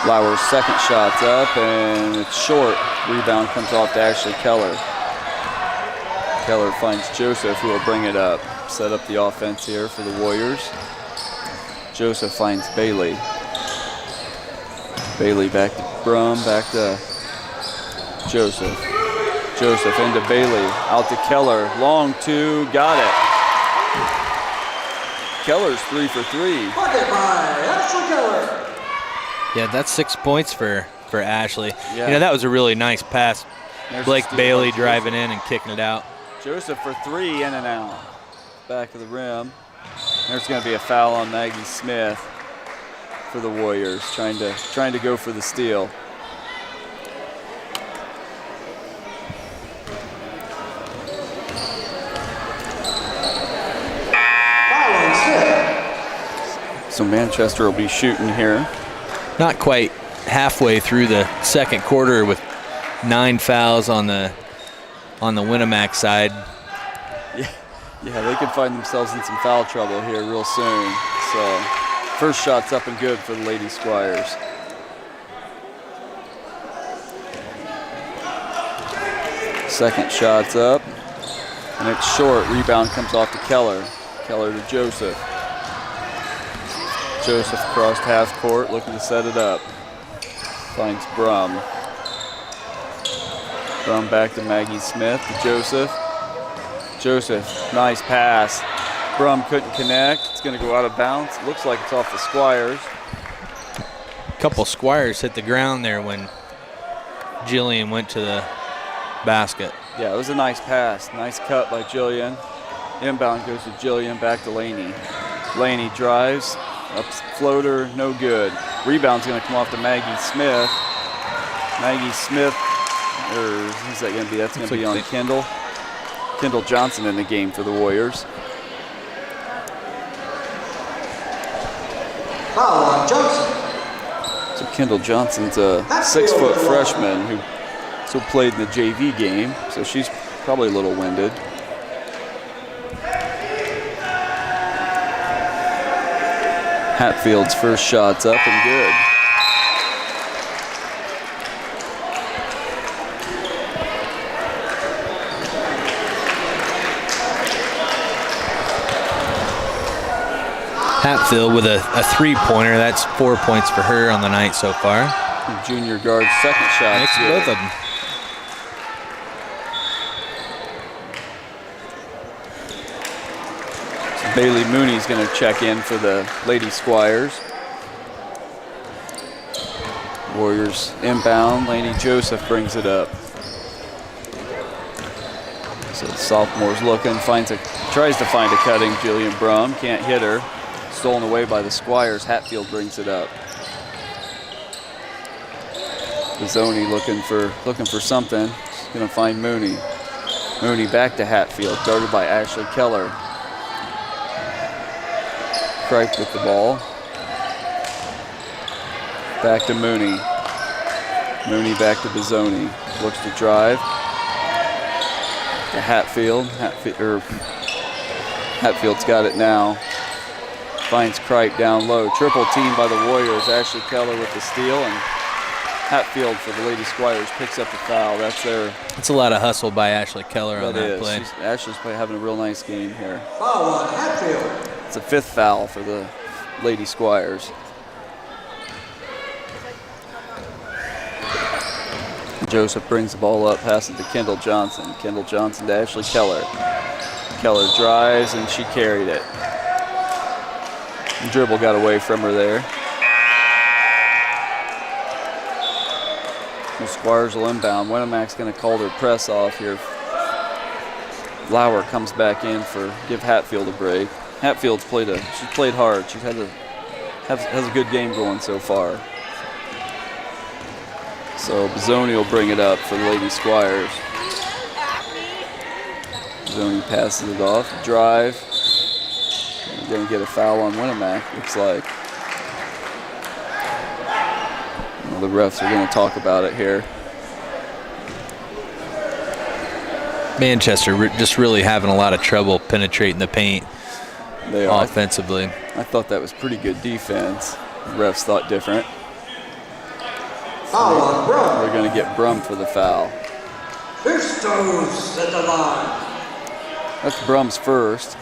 Lauer's second shot's up, and it's short. Rebound comes off to Ashley Keller. Keller finds Joseph, who will bring it up. Set up the offense here for the Warriors. Joseph finds Bailey. Bailey back to Brum, back to Joseph. Joseph into Bailey, out to Keller. Long two, got it. Keller's 3 for 3.
Bucket by Ashley Keller.
Yeah, that's 6 points for Ashley.
Yeah.
You know, that was a really nice pass.
There's
Blake
a steal
Bailey
by
driving in and kicking it out.
Joseph for 3, in and out. Back of the rim. There's going to be a foul on Maggie Smith for the Warriors, trying to go for the steal. So Manchester will be shooting here.
Not quite halfway through the second quarter with 9 fouls on the Winamac side.
Yeah, they could find themselves in some foul trouble here real soon. So first shot's up and good for the Lady Squires. Second shot's up, and it's short. Rebound comes off to Keller. Keller to Joseph. Joseph crossed half court, looking to set it up. Finds Brum. Brum back to Maggie Smith, to Joseph. Joseph, nice pass. Brum couldn't connect. It's going to go out of bounds. Looks like it's off the Squires.
A couple Squires hit the ground there when Jillian went to the basket.
Yeah, it was a nice pass. Nice cut by Jillian. Inbound goes to Jillian, back to Laney. Laney drives. Up floater, no good. Rebound's going to come off to Maggie Smith. Maggie Smith, or who's that going to be? That's going to be on Kendall. Kendall Johnson in the game for the Warriors.
Foul on Johnson.
So Kendall Johnson's a 6-foot freshman who also played in the JV game, so she's probably a little winded. Hatfield's first shot's up and good.
Hatfield with a 3-pointer. That's 4 points for her on the night so far.
The junior guard's second shot.
Makes both of them.
Bailey Mooney's going to check in for the Lady Squires. Warriors inbound. Laney Joseph brings it up. So the sophomore's looking, tries to find a cutting Jillian Brum, can't hit her. Stolen away by the Squires. Hatfield brings it up. Bizzoni looking for something. She's going to find Mooney. Mooney back to Hatfield, guarded by Ashley Keller. Cripe with the ball. Back to Mooney. Mooney back to Bizzoni. Looks to drive. To Hatfield. Hatfield's got it now. Finds Cripe down low. Triple team by the Warriors. Ashley Keller with the steal, and Hatfield for the Lady Squires picks up the foul.
That's a lot of hustle by Ashley Keller on that play.
Ashley's having a real nice game here.
Foul on Hatfield.
It's a 5th foul for the Lady Squires. Joseph brings the ball up, passes to Kendall Johnson. Kendall Johnson to Ashley Keller. Keller drives, and she carried it. The dribble got away from her there. The Squires will inbound. Winamac's going to call their press off here. Lauer comes back in give Hatfield a break. Hatfield's she's played hard. She's has a good game going so far. So Bizzoni will bring it up for the Lady Squires. Bizzoni passes it off, drive. We're going to get a foul on Winamac, looks like. Well, the refs are going to talk about it here.
Manchester just really having a lot of trouble penetrating the paint.
They are.
offensively.
I thought that was pretty good defense. Refs thought different.
Foul on Brum.
We're going to get Brum for the foul.
Pistos at the line.
That's Brum's first.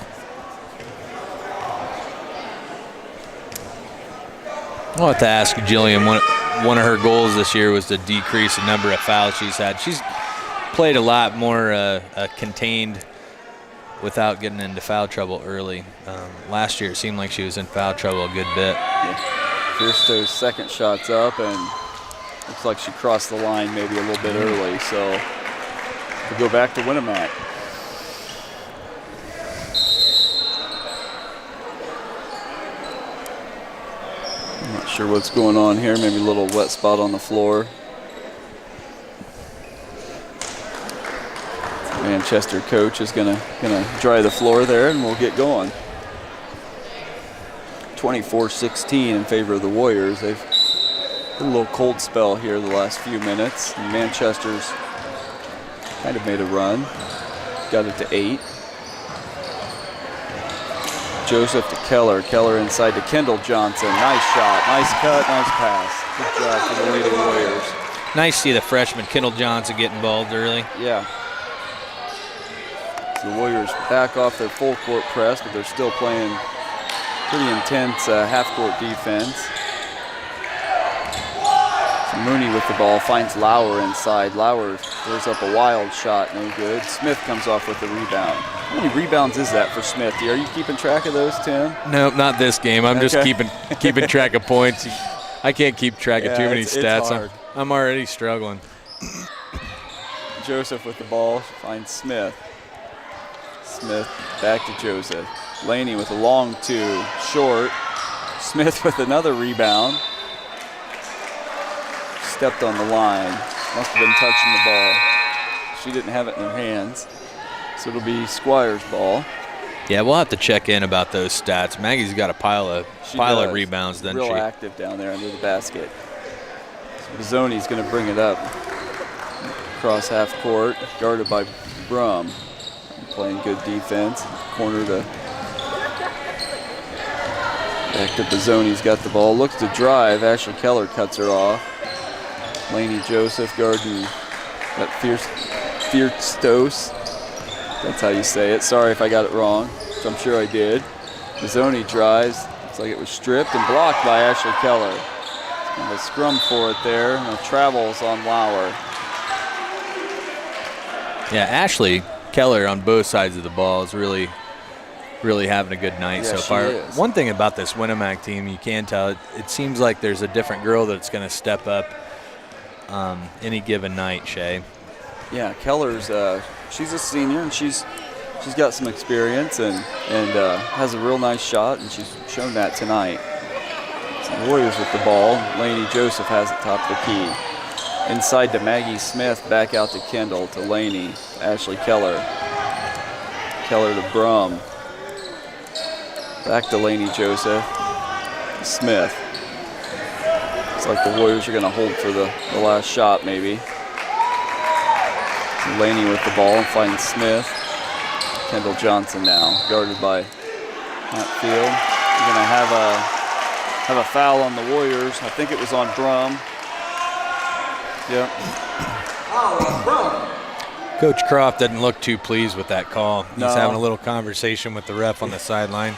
I'll have to ask Jillian. One of her goals this year was to decrease the number of fouls she's had. She's played a lot more contained without getting into foul trouble early. Last year it seemed like she was in foul trouble a good bit.
Kirsto's second shot's up, and looks like she crossed the line maybe a little bit early, so we'll go back to Winamac. I'm not sure what's going on here, maybe a little wet spot on the floor. Manchester coach is gonna dry the floor there, and we'll get going. 24-16 in favor of the Warriors. They've had a little cold spell here the last few minutes. And Manchester's kind of made a run. Got it to 8. Joseph to Keller. Keller inside to Kendall Johnson. Nice shot, nice cut, nice pass. Good job for the Lady Warriors.
Nice to see the freshman Kendall Johnson get involved early.
Yeah. So the Warriors back off their full court press, but they're still playing pretty intense half-court defense. So Mooney with the ball finds Lauer inside. Lauer throws up a wild shot, no good. Smith comes off with the rebound. How many rebounds is that for Smith? Are you keeping track of those, Tim?
Nope, not this game. I'm just keeping track of points. I can't keep track of too many stats. I'm already struggling.
Joseph with the ball finds Smith. Smith back to Joseph. Laney with a long 2, short. Smith with another rebound. Stepped on the line. Must have been touching the ball. She didn't have it in her hands. So it'll be Squire's ball.
Yeah, we'll have to check in about those stats. Maggie's got a pile of rebounds, doesn't she?
Real active down there under the basket. So Bizzoni's going to bring it up. Across half court, guarded by Brum. Playing good defense. Corner to back to Bizzoni's got the ball. Looks to drive. Ashley Keller cuts her off. Laney Joseph guarding that Fierce. That's how you say it. Sorry if I got it wrong, which I'm sure I did. Bizzoni drives. Looks like it was stripped and blocked by Ashley Keller. And a scrum for it there. And the travels on Lauer.
Yeah, Ashley Keller on both sides of the ball is really having a good night so far.
Is.
One thing about this Winamac team, you can tell, it seems like there's a different girl that's going to step up any given night, Shay.
Yeah, Keller's she's a senior, and she's got some experience and has a real nice shot, and she's shown that tonight. So the Warriors with the ball. Laney Joseph has it top of the key. Inside to Maggie Smith, back out to Kendall, to Laney, Ashley Keller. Keller to Brum. Back to Laney Joseph. Smith. It's like the Warriors are going to hold for the last shot, maybe. So Laney with the ball and finds Smith. Kendall Johnson now, guarded by Hatfield. We're going to have a foul on the Warriors. I think it was on Brum. Yep.
Coach Croft doesn't look too pleased with that call. He's
No.
having a little conversation with the ref on the sideline.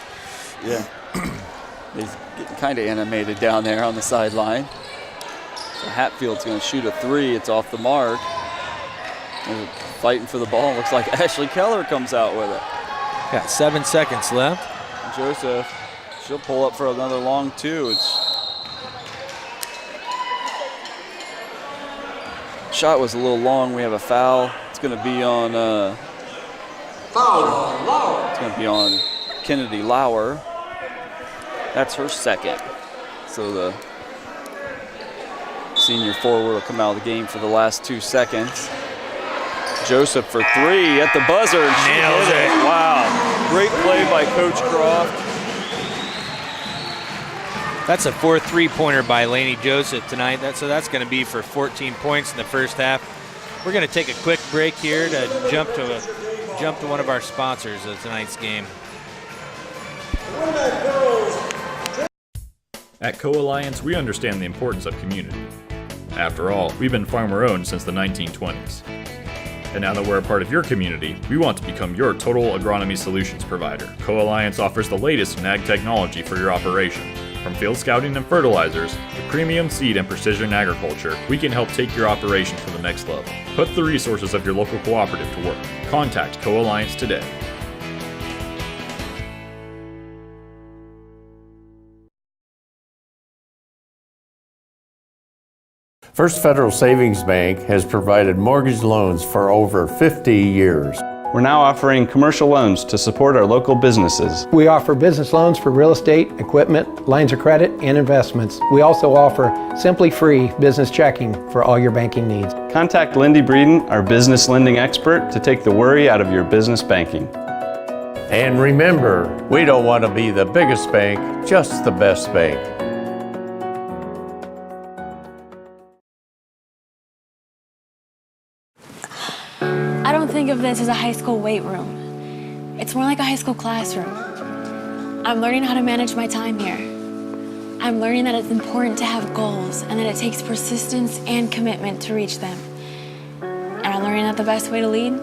Yeah. He's getting kind of animated down there on the sideline. So Hatfield's going to shoot a 3. It's off the mark. They're fighting for the ball. Looks like Ashley Keller comes out with it.
Got 7 seconds left.
Joseph, she'll pull up for another long 2. Shot was a little long. We have a foul. It's going to be on.
Foul on Lauer.
It's going to be on Kennedy Lauer. That's her second. So the senior forward will come out of the game for the last 2 seconds. Joseph for 3 at the buzzer. And she
Nails
hit it. Wow. Great play by Coach Croft.
That's a 4 3-pointer by Laney Joseph tonight. So that's going to be for 14 points in the first half. We're going to take a quick break here to jump to one of our sponsors of tonight's game.
Winamac girls.
At Co-Alliance, we understand the importance of community. After all, we've been farmer-owned since the 1920s. And now that we're a part of your community, we want to become your total agronomy solutions provider. Co-Alliance offers the latest in ag technology for your operation. From field scouting and fertilizers to premium seed and precision agriculture, we can help take your operation to the next level. Put the resources of your local cooperative to work. Contact Co-Alliance today.
First Federal Savings Bank has provided mortgage loans for over 50 years.
We're now offering commercial loans to support our local businesses.
We offer business loans for real estate, equipment, lines of credit, and investments. We also offer Simply Free business checking for all your banking needs.
Contact Lindy Breeden, our business lending expert, to take the worry out of your business banking.
And remember, we don't want to be the biggest bank, just the best bank.
I don't think of this as a high school weight room. It's more like a high school classroom. I'm learning how to manage my time here. I'm learning that it's important to have goals and that it takes persistence and commitment to reach them. And I'm learning that the best way to lead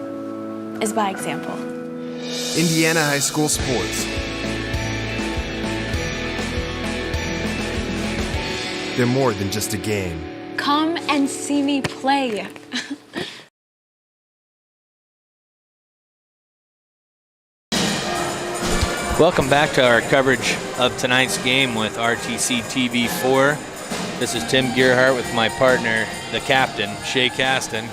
is by example.
Indiana High School Sports. They're more than just a game.
Come and see me play.
Welcome back to our coverage of tonight's game with RTC TV4. This is Tim Gearhart with my partner, the captain, Shay Caston.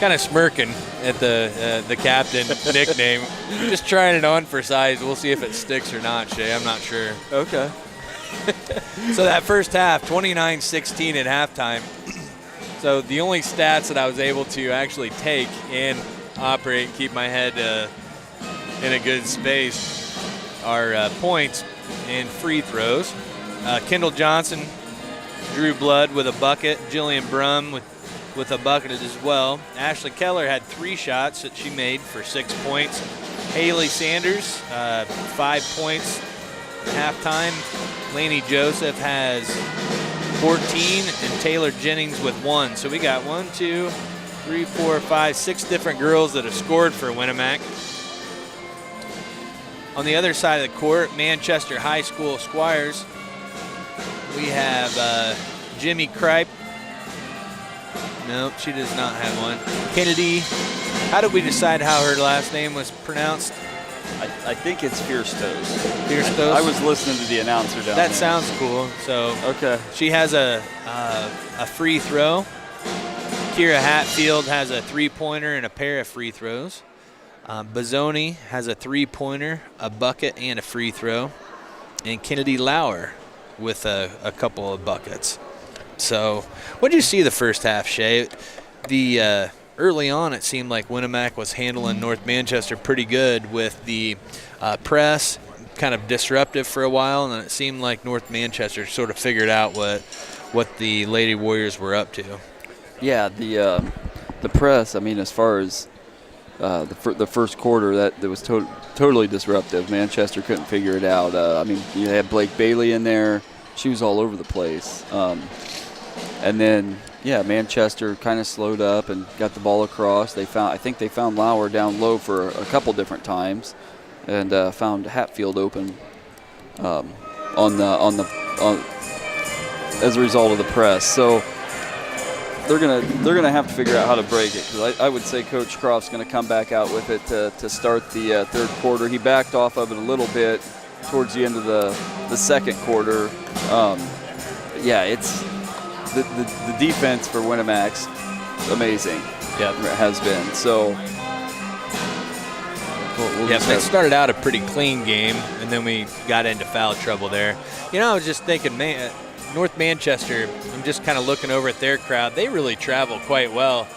Kind of smirking at the captain nickname. Just trying it on for size. We'll see if it sticks or not, Shay. I'm not sure.
Okay.
So that first half, 29-16 at halftime. So the only stats that I was able to actually take and operate and keep my head in a good space are points and free throws. Kendall Johnson drew blood with a bucket. Jillian Brum with a bucket as well. Ashley Keller had 3 shots that she made for 6 points. Haley Sanders, 5 points at halftime. Lainey Joseph has 14 and Taylor Jennings with 1. So we got 1, 2, 3, 4, 5, 6 different girls that have scored for Winamac. On the other side of the court, Manchester High School Squires, we have Jimmy Kripe. Nope, she does not have one. Kennedy, how did we decide how her last name was pronounced?
I think it's Fierstos.
Fierstos?
I was listening to the announcer down there.
That sounds cool. So
okay.
She has a free throw. Kira Hatfield has a 3-pointer and a pair of free throws. Bazzoni has a 3-pointer, a bucket, and a free throw. And Kennedy Lauer with a couple of buckets. So what did you see the first half, Shay? Early on, it seemed like Winamac was handling North Manchester pretty good with the press, kind of disruptive for a while, and then it seemed like North Manchester sort of figured out what the Lady Warriors were up to.
Yeah, the press, I mean, as far as the first quarter, that was totally disruptive. Manchester couldn't figure it out. I mean, you had Blake Bailey in there. She was all over the place. And then, yeah, Manchester kind of slowed up and got the ball across. I think they found Lauer down low for a couple different times, and found Hatfield open as a result of the press. So they're gonna have to figure out how to break it, because I would say Coach Croft's gonna come back out with it to start the third quarter. He backed off of it a little bit towards the end of the second quarter. Yeah, it's the defense for Winamac's amazing.
Yeah,
it has been. So
they started out a pretty clean game, and then we got into foul trouble there. You know, I was just thinking, man, North Manchester, I'm just kind of looking over at their crowd. They really travel quite well.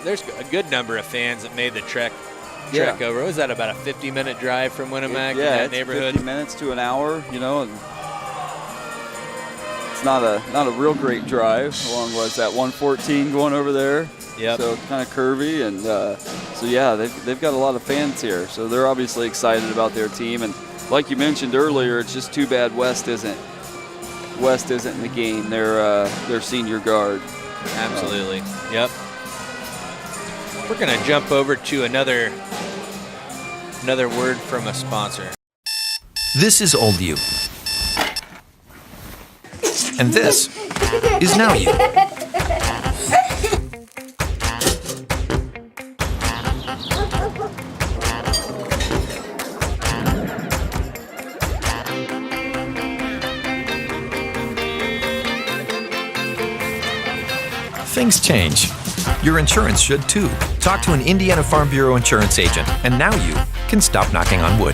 There's a good number of fans that made the trek over. Was that about a 50-minute drive from Winamac in that neighborhood?
50 minutes to an hour, you know. And it's not a real great drive. How long was that? 114 going over there.
Yep.
So kind of curvy, and so yeah, they've got a lot of fans here. So they're obviously excited about their team, and like you mentioned earlier, it's just too bad West isn't in the game. They're senior guard.
Absolutely. Yep. We're going to jump over to another word from a sponsor.
This is Old You. And this is Now You. Things change. Your insurance should too. Talk to an Indiana Farm Bureau insurance agent, and now you can stop knocking on wood.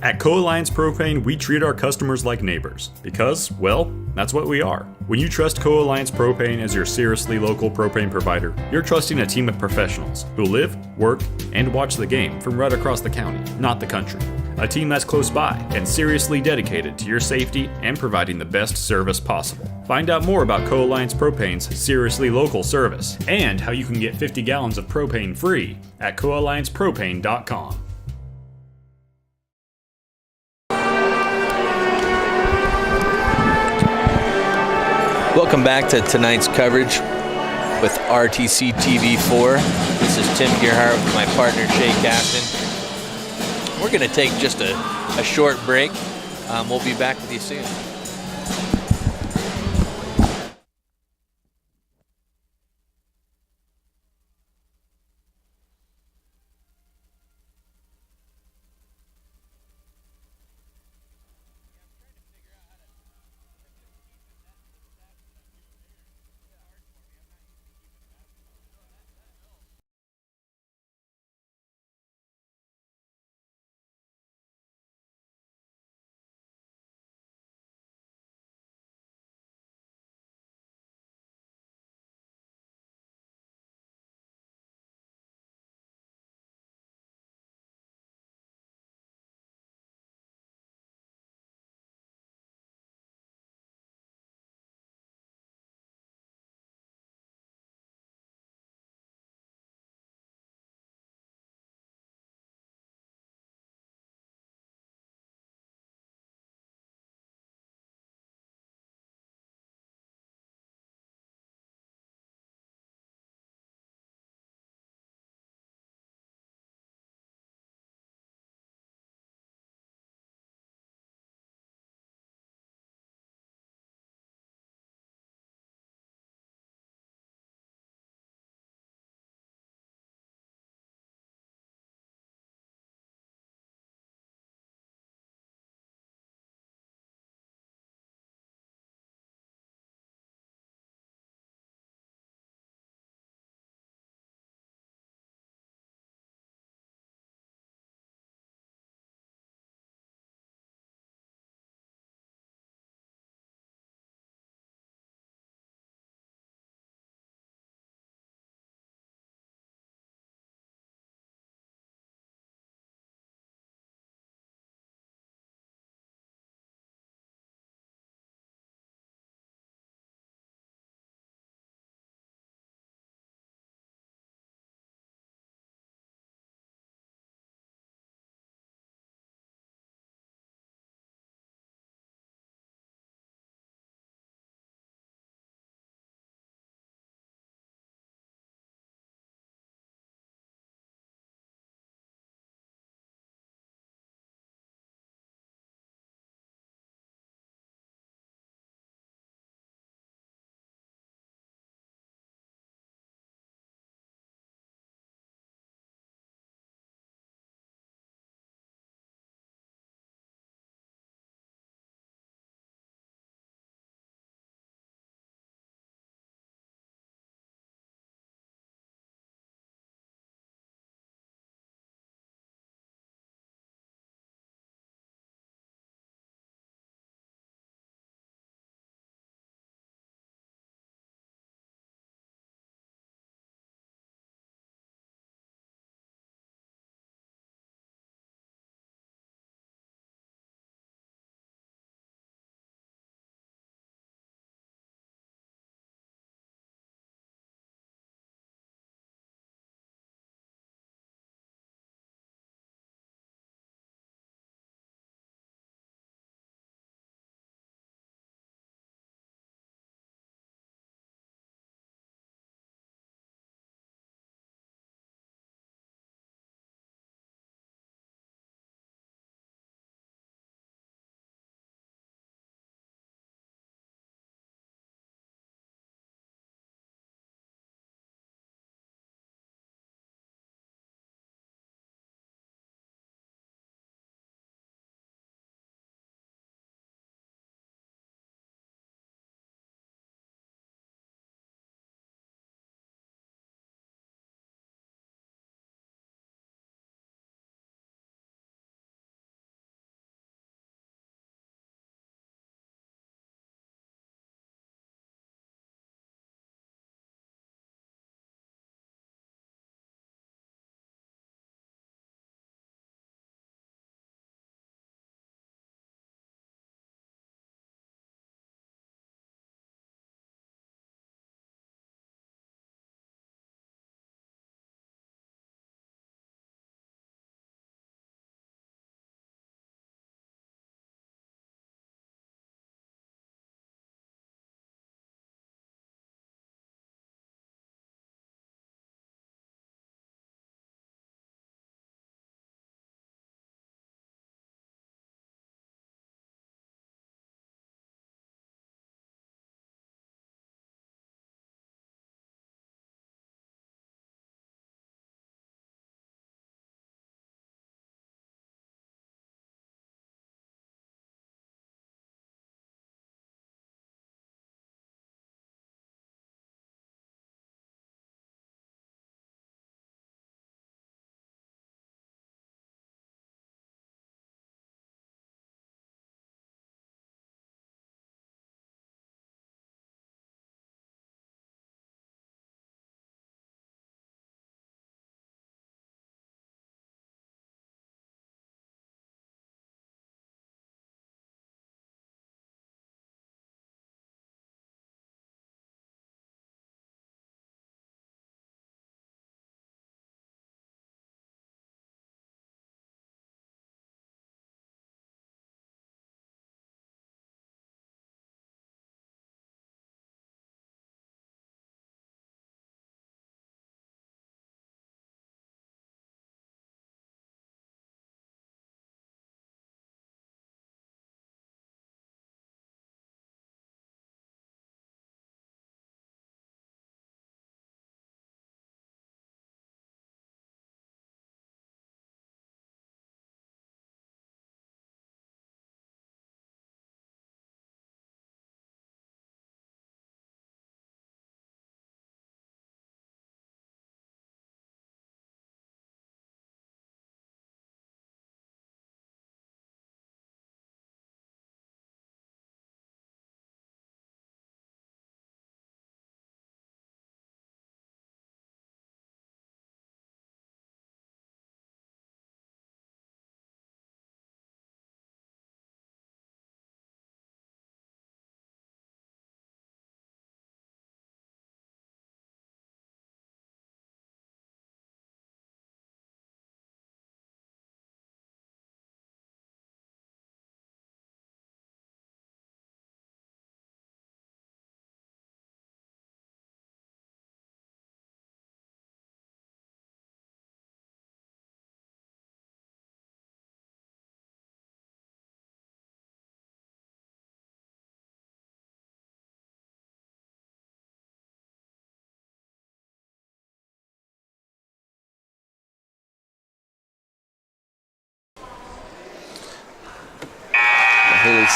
At Co-Alliance Propane, we treat our customers like neighbors because, well, that's what we are. When you trust Co-Alliance Propane as your seriously local propane provider, you're trusting a team of professionals who live, work, and watch the game from right across the county, not the country. A team that's close by and seriously dedicated to your safety and providing the best service possible. Find out more about Co-Alliance Propane's seriously local service and how you can get 50 gallons of propane free at coalliancepropane.com.
Welcome back to tonight's coverage with RTC TV4. This is Tim Gerhardt with my partner Shay Captain. We're going to take just a short break. We'll be back with you soon.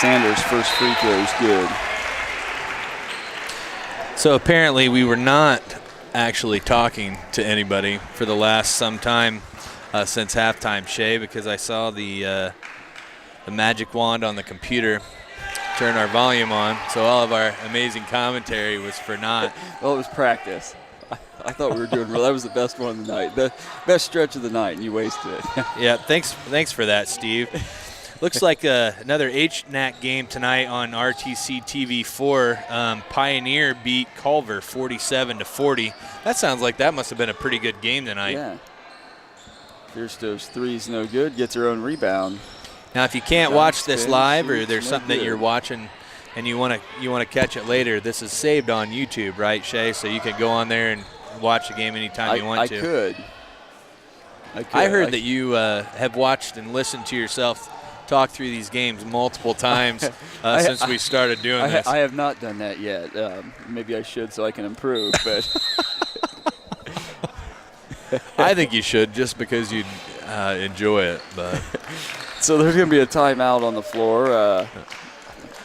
Sanders' first free throw is good.
So apparently we were not actually talking to anybody for the last some time since halftime, Shay, because I saw the magic wand on the computer turn our volume on, so all of our amazing commentary was for naught.
Well, it was practice. I thought we were doing real. That was the best one of the night, the best stretch of the night, and you wasted it.
Yeah, thanks for that, Steve. Looks like another HNAC game tonight on RTC TV4. Pioneer beat Culver 47-40. That sounds like that must have been a pretty good game tonight.
Yeah. Fiersto's three's no good. Gets her own rebound.
Now, if you can't watch this live, or there's something that you're watching and you want to catch it later, this is saved on YouTube, right, Shay? So you can go on there and watch the game anytime you want to.
I could.
I heard that you have watched and listened to yourself talk through these games multiple times since we started doing this.
I have not done that yet. Maybe I should so I can improve. But
I think you should, just because you enjoy it. But
so there's going to be a timeout on the floor,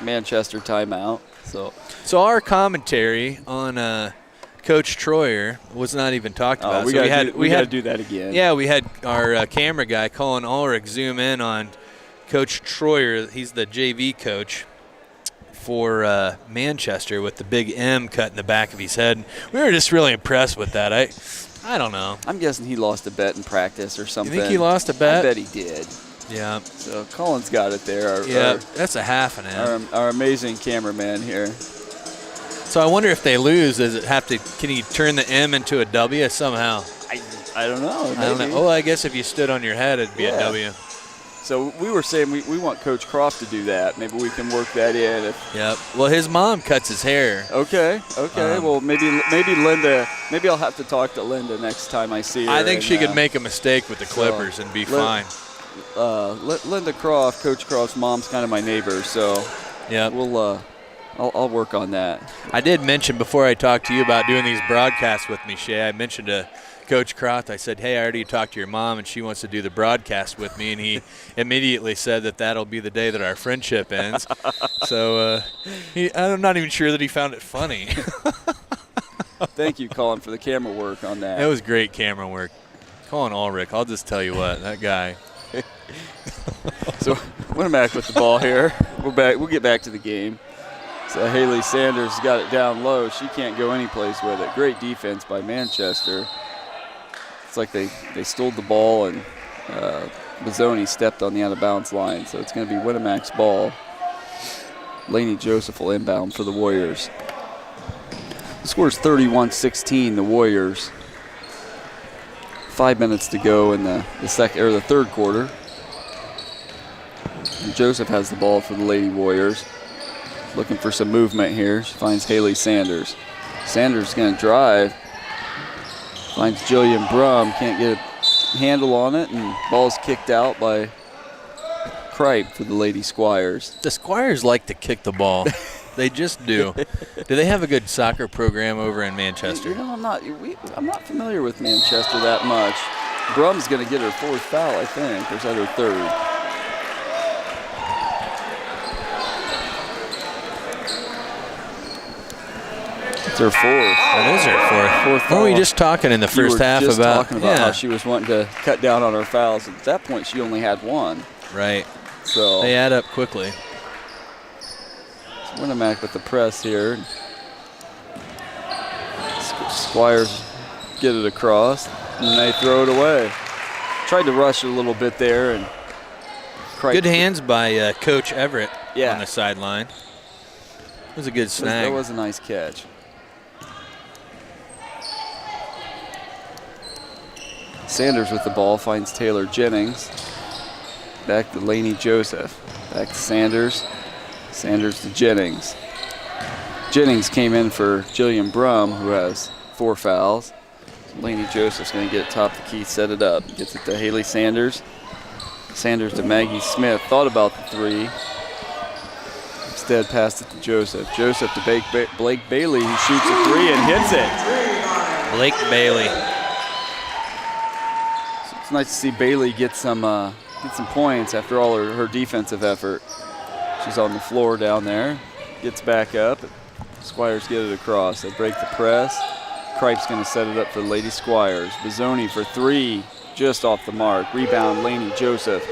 Manchester timeout.
So our commentary on Coach Troyer was not even talked about.
We got to do that again.
Yeah, we had our camera guy, Colin Ulrich, zoom in on Coach Troyer. He's the JV coach for Manchester, with the big M cut in the back of his head. We were just really impressed with that. I don't know.
I'm guessing he lost a bet in practice or something.
You think he lost a bet?
I bet he did.
Yeah.
So Colin's got it there.
That's a half an M.
Our amazing cameraman here.
So I wonder if they lose, can he turn the M into a W somehow?
I don't know.
I don't know. Oh, I guess if you stood on your head, it'd be a W.
So we were saying we want Coach Croft to do that. Maybe we can work that in.
Yep. Well, his mom cuts his hair.
Okay. Well, maybe Linda. Maybe I'll have to talk to Linda next time I see her.
I think she could make a mistake with the clippers and be fine.
Linda Croft, Coach Croft's mom's kind of my neighbor, so
yeah,
I'll work on that.
I did mention before I talked to you about doing these broadcasts with me, Shay, I mentioned to Coach Croft, I said, hey, I already talked to your mom, and she wants to do the broadcast with me, and he immediately said that'll be the day that our friendship ends. So I'm not even sure that he found it funny.
Thank you, Colin, for the camera work on that.
It was great camera work. Colin Ulrich, I'll just tell you what, that guy.
So Winamac with the ball here. We'll get back to the game. So Haley Sanders got it down low. She can't go any place with it. Great defense by Manchester. It's like they stole the ball, and Mazzoni stepped on the out-of-bounds line. So it's going to be Winamac's ball. Lainey Joseph will inbound for the Warriors. The score is 31-16, the Warriors. 5 minutes to go in the third quarter. And Joseph has the ball for the Lady Warriors. Looking for some movement here. She finds Haley Sanders. Sanders is going to drive. Finds Jillian Brum. Can't get a handle on it, and ball's kicked out by Kripe for the Lady Squires.
The Squires like to kick the ball. They just do. Do they have a good soccer program over in Manchester?
You know, I'm not familiar with Manchester that much. Brum's going to get her fourth foul, I think. Or is that her third? It's her fourth.
That is her fourth. What were we just talking in the first half about?
Talking about how she was wanting to cut down on her fouls. At that point, she only had one.
Right.
So
they add up quickly.
Winamac with the press here. Squires get it across, and they throw it away. Tried to rush it a little bit there, and
good hands by Coach Everett on the sideline. It was a good snag.
That was a nice catch. Sanders with the ball finds Taylor Jennings. Back to Lainey Joseph. Back to Sanders. Sanders to Jennings. Jennings came in for Jillian Brum, who has 4 fouls. Lainey Joseph's going to get it top of the key, set it up. Gets it to Haley Sanders. Sanders to Maggie Smith. Thought about the 3. Instead passed it to Joseph. Joseph to Blake Bailey, who shoots a 3 and hits it.
Blake Bailey.
So it's nice to see Bailey get some points after all her defensive effort. She's on the floor down there. Gets back up. Squires get it across. They break the press. Kripe's going to set it up for Lady Squires. Bizzoni for 3, just off the mark. Rebound, Laney Joseph.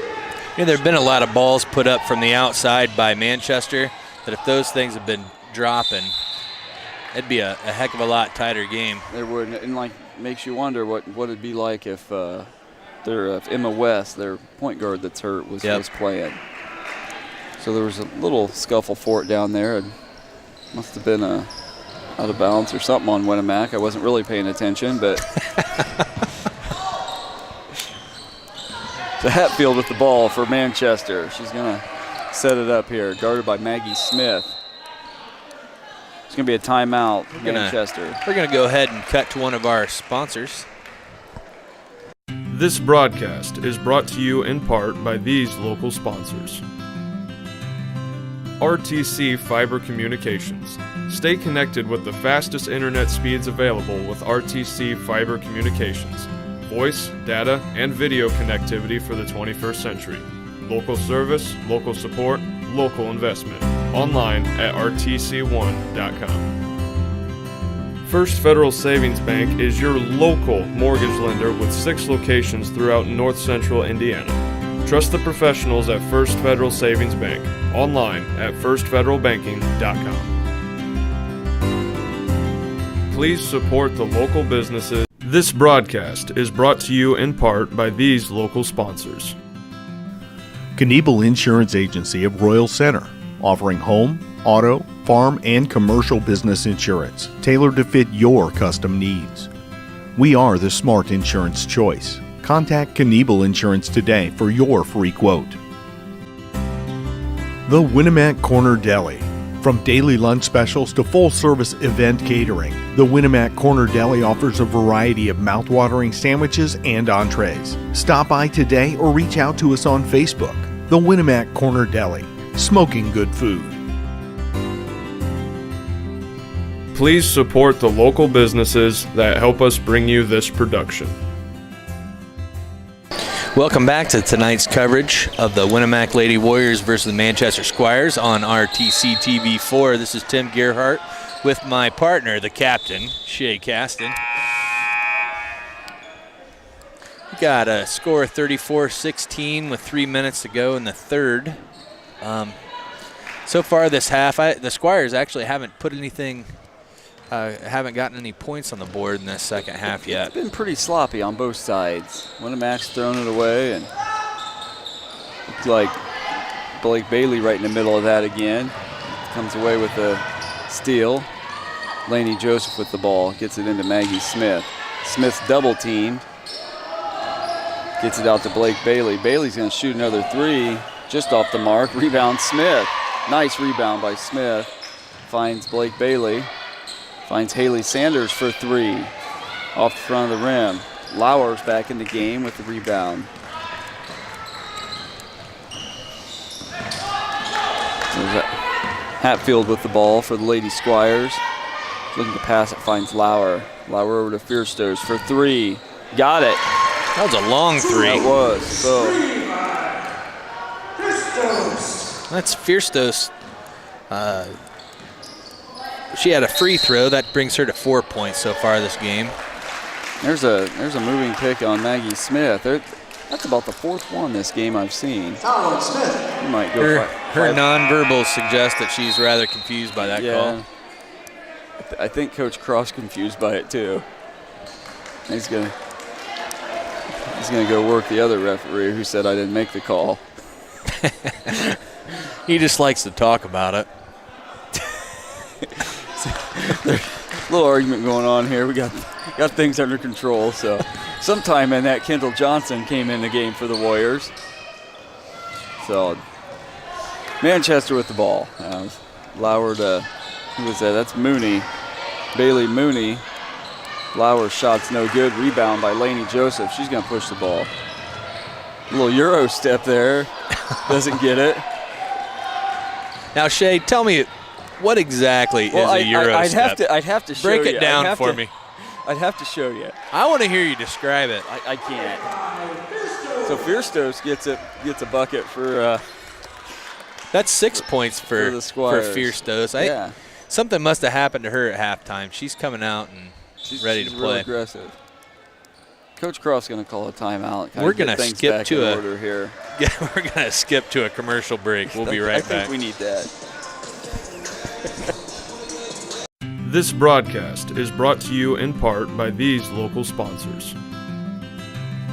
There have been a lot of balls put up from the outside by Manchester that if those things have been dropping, it'd be a heck of a lot tighter game.
There would, and like makes you wonder what it'd be like if if Emma West, their point guard that's hurt, was playing. So there was a little scuffle for it down there. It must have been out of bounds or something on Winamac. I wasn't really paying attention, but so Hatfield with the ball for Manchester. She's going to set it up here, guarded by Maggie Smith. It's going to be a timeout, Manchester.
We're going to go ahead and cut to one of our sponsors.
This broadcast is brought to you in part by these local sponsors. RTC Fiber Communications. Stay connected with the fastest internet speeds available with RTC Fiber Communications. Voice, data, and video connectivity for the 21st century. Local service, local support, local investment. Online at rtc1.com. First Federal Savings Bank is your local mortgage lender with 6 locations throughout north central Indiana. Trust the professionals at First Federal Savings Bank. Online at firstfederalbanking.com. Please support the local businesses. This broadcast is brought to you in part by these local sponsors.
Kniebel Insurance Agency of Royal Center, offering home, auto, farm, and commercial business insurance tailored to fit your custom needs. We are the smart insurance choice. Contact Kniebel Insurance today for your free quote. The Winamac Corner Deli. From daily lunch specials to full-service event catering, the Winamac Corner Deli offers a variety of mouth-watering sandwiches and entrees. Stop by today or reach out to us on Facebook. The Winamac Corner Deli. Smoking good food.
Please support the local businesses that help us bring you this production.
Welcome back to tonight's coverage of the Winamac Lady Warriors versus the Manchester Squires on RTC TV4. This is Tim Gerhart with my partner, the captain, Shay Caston. We got a score of 34-16 with 3 minutes to go in the third. So far this half, the Squires actually haven't put anything, haven't gotten any points on the board in this second half yet.
It's been pretty sloppy on both sides. Winamac's thrown it away, and looks like Blake Bailey right in the middle of that again. Comes away with a steal. Laney Joseph with the ball, gets it into Maggie Smith. Smith's double teamed. Gets it out to Blake Bailey. Bailey's going to shoot another 3, just off the mark. Rebound Smith. Nice rebound by Smith. Finds Blake Bailey. Finds Haley Sanders for 3. Off the front of the rim. Lauer's back in the game with the rebound. Hatfield with the ball for the Lady Squires. Looking to pass it, finds Lauer. Lauer over to Fierstos for 3. Got it.
That was a long 3.
That was. So.
That's Fierstos. She had a free throw. That brings her to 4 points so far this game.
There's a moving pick on Maggie Smith. That's about the 4th one this game I've seen.
Foul on Smith.
You might go
her nonverbals suggest that she's rather confused by that call.
I think Coach Cross confused by it too. He's gonna go work the other referee who said I didn't make the call.
He just likes to talk about it.
There's a little argument going on here. We got things under control. So sometime in that, Kendall Johnson came in the game for the Warriors. So Manchester with the ball. Lauer to, who was that? That's Mooney. Bailey Mooney. Lauer's shot's no good. Rebound by Laney Joseph. She's going to push the ball. A little Euro step there. Doesn't get it.
Now, Shay, tell me, what exactly is a Euro step?
I'd have to show you.
Break it down for me.
I'd have to show you.
I want to hear you describe it.
I can't. So Fierstos gets a bucket for
That's 6 points for
the Squires.
Fierce. Something must have happened to her at halftime. She's coming out and she's ready to play.
Really aggressive. Coach Cross going to call a timeout.
We're going to skip to
order here.
Yeah, we're going to skip to a commercial break. We'll be right back.
I think we need that.
This broadcast is brought to you in part by these local sponsors.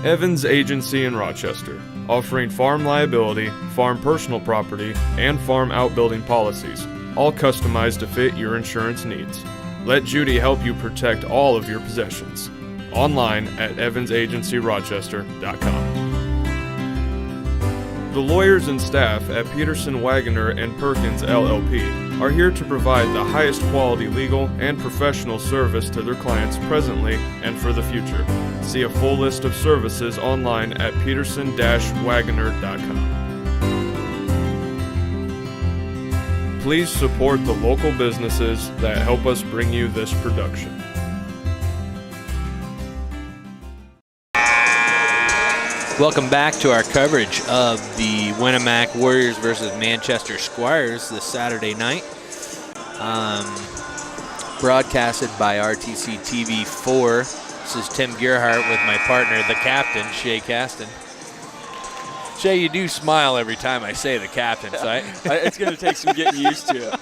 Evans Agency in Rochester, offering farm liability, farm personal property, and farm outbuilding policies, all customized to fit your insurance needs. Let Judy help you protect all of your possessions. Online at evansagencyrochester.com. The lawyers and staff at Peterson, Wagoner & Perkins LLP are here to provide the highest quality legal and professional service to their clients presently and for the future. See a full list of services online at peterson-wagoner.com. Please support the local businesses that help us bring you this production.
Welcome back to our coverage of the Winamac Warriors versus Manchester Squires this Saturday night. Broadcasted by RTC TV 4. This is Tim Gerhardt with my partner, the captain, Shay Caston. Shay, you do smile every time I say the captain, so
it's going to take some getting used to it.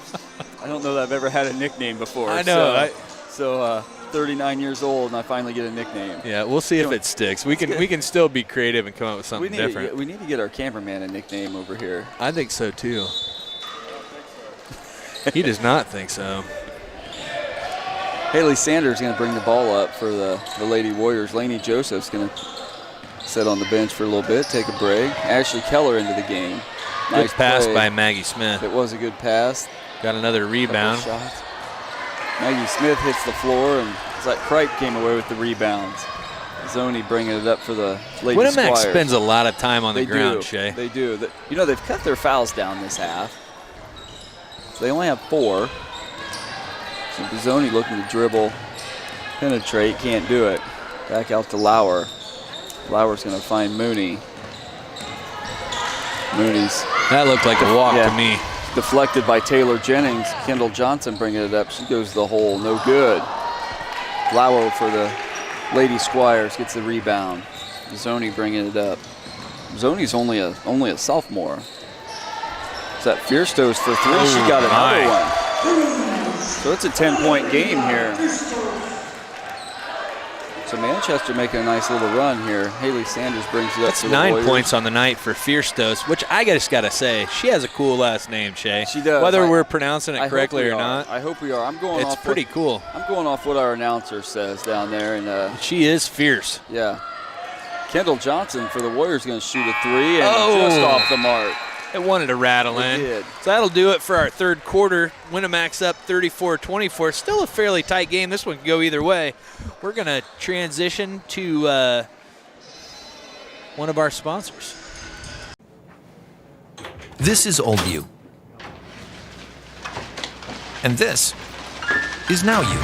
I don't know that I've ever had a nickname before.
I know.
So 39 years old, and I finally get a nickname.
Yeah, we'll see if it sticks. We can still be creative and come up with something different.
We need to get our cameraman a nickname over here.
I think so, too. He does not think so.
Haley Sanders is going to bring the ball up for the Lady Warriors. Lainey Joseph's going to sit on the bench for a little bit, take a break. Ashley Keller into the game.
Nice pass by Maggie Smith.
It was a good pass.
Got another rebound.
Maggie Smith hits the floor, and it's like Kripe came away with the rebounds. Zoni bringing it up for the Lady Squires.
Winamac spends a lot of time on the ground, Shay.
They do. They've cut their fouls down this half. So they only have 4. So Zoni looking to dribble, penetrate, can't do it. Back out to Lauer. Lauer's going to find Mooney.
That looked like a walk to me.
Deflected by Taylor Jennings. Kendall Johnson bringing it up. She goes to the hole. No good. Lauer for the Lady Squires gets the rebound. Zoni bringing it up. Zoni's only a sophomore. Is that Fiersto's for 3? She got another one. So it's a 10-point game here. So Manchester making a nice little run here. Haley Sanders brings it up.
That's 9 points on the night for Fiersto's, which I just got to say, she has a cool last name, Shay.
She does.
Whether we're pronouncing it correctly or not.
I hope we are.
It's pretty cool.
I'm going off what our announcer says down there. And
she is fierce.
Yeah. Kendall Johnson for the Warriors going to shoot a 3 and just off the mark.
It wanted to rattle in.
Did.
So that'll do it for our third quarter. Winamac's up 34-24. Still a fairly tight game. This one can go either way. We're going to transition to one of our sponsors.
This is Old You. And this is Now You.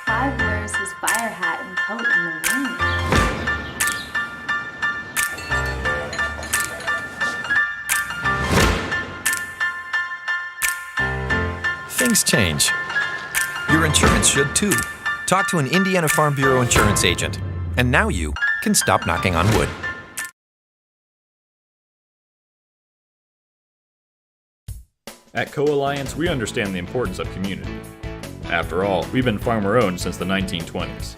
5 wears his fire hat and coat in the wind.
Things change. Your insurance should too. Talk to an Indiana Farm Bureau insurance agent. And now you can stop knocking on wood.
At Co-Alliance, we understand the importance of community. After all, we've been farmer-owned since the 1920s.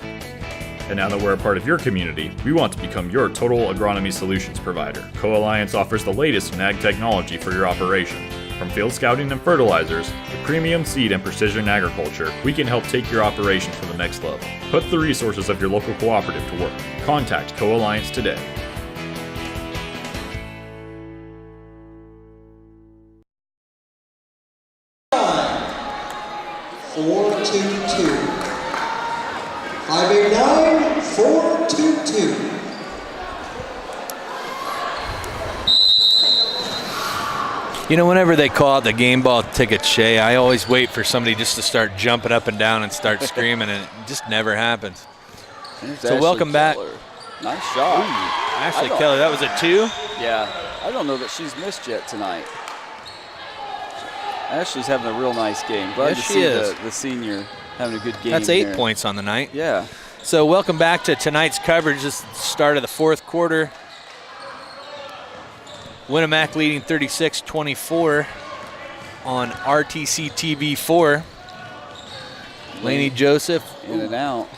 And now that we're a part of your community, we want to become your total agronomy solutions provider. Co-Alliance offers the latest in ag technology for your operation. From field scouting and fertilizers to premium seed and precision agriculture, we can help take your operation to the next level. Put the resources of your local cooperative to work. Contact Co-Alliance today.
Four, 2-2. 589, 4-2-2.
You know, whenever they call out the game ball ticket, Shay, I always wait for somebody just to start jumping up and down and start screaming, and it just never happens.
There's
So
Ashley
welcome back.
Keller. Nice shot.
Ashley Keller, that was a 2?
Yeah. I don't know that she's missed yet tonight. Ashley's having a real nice game. Glad to see the senior having a good game.
That's 8 points on the night.
Yeah.
So welcome back to tonight's coverage. This is the start of the fourth quarter. Winamac leading 36-24 on RTC TV 4. Laney Joseph.
In and out.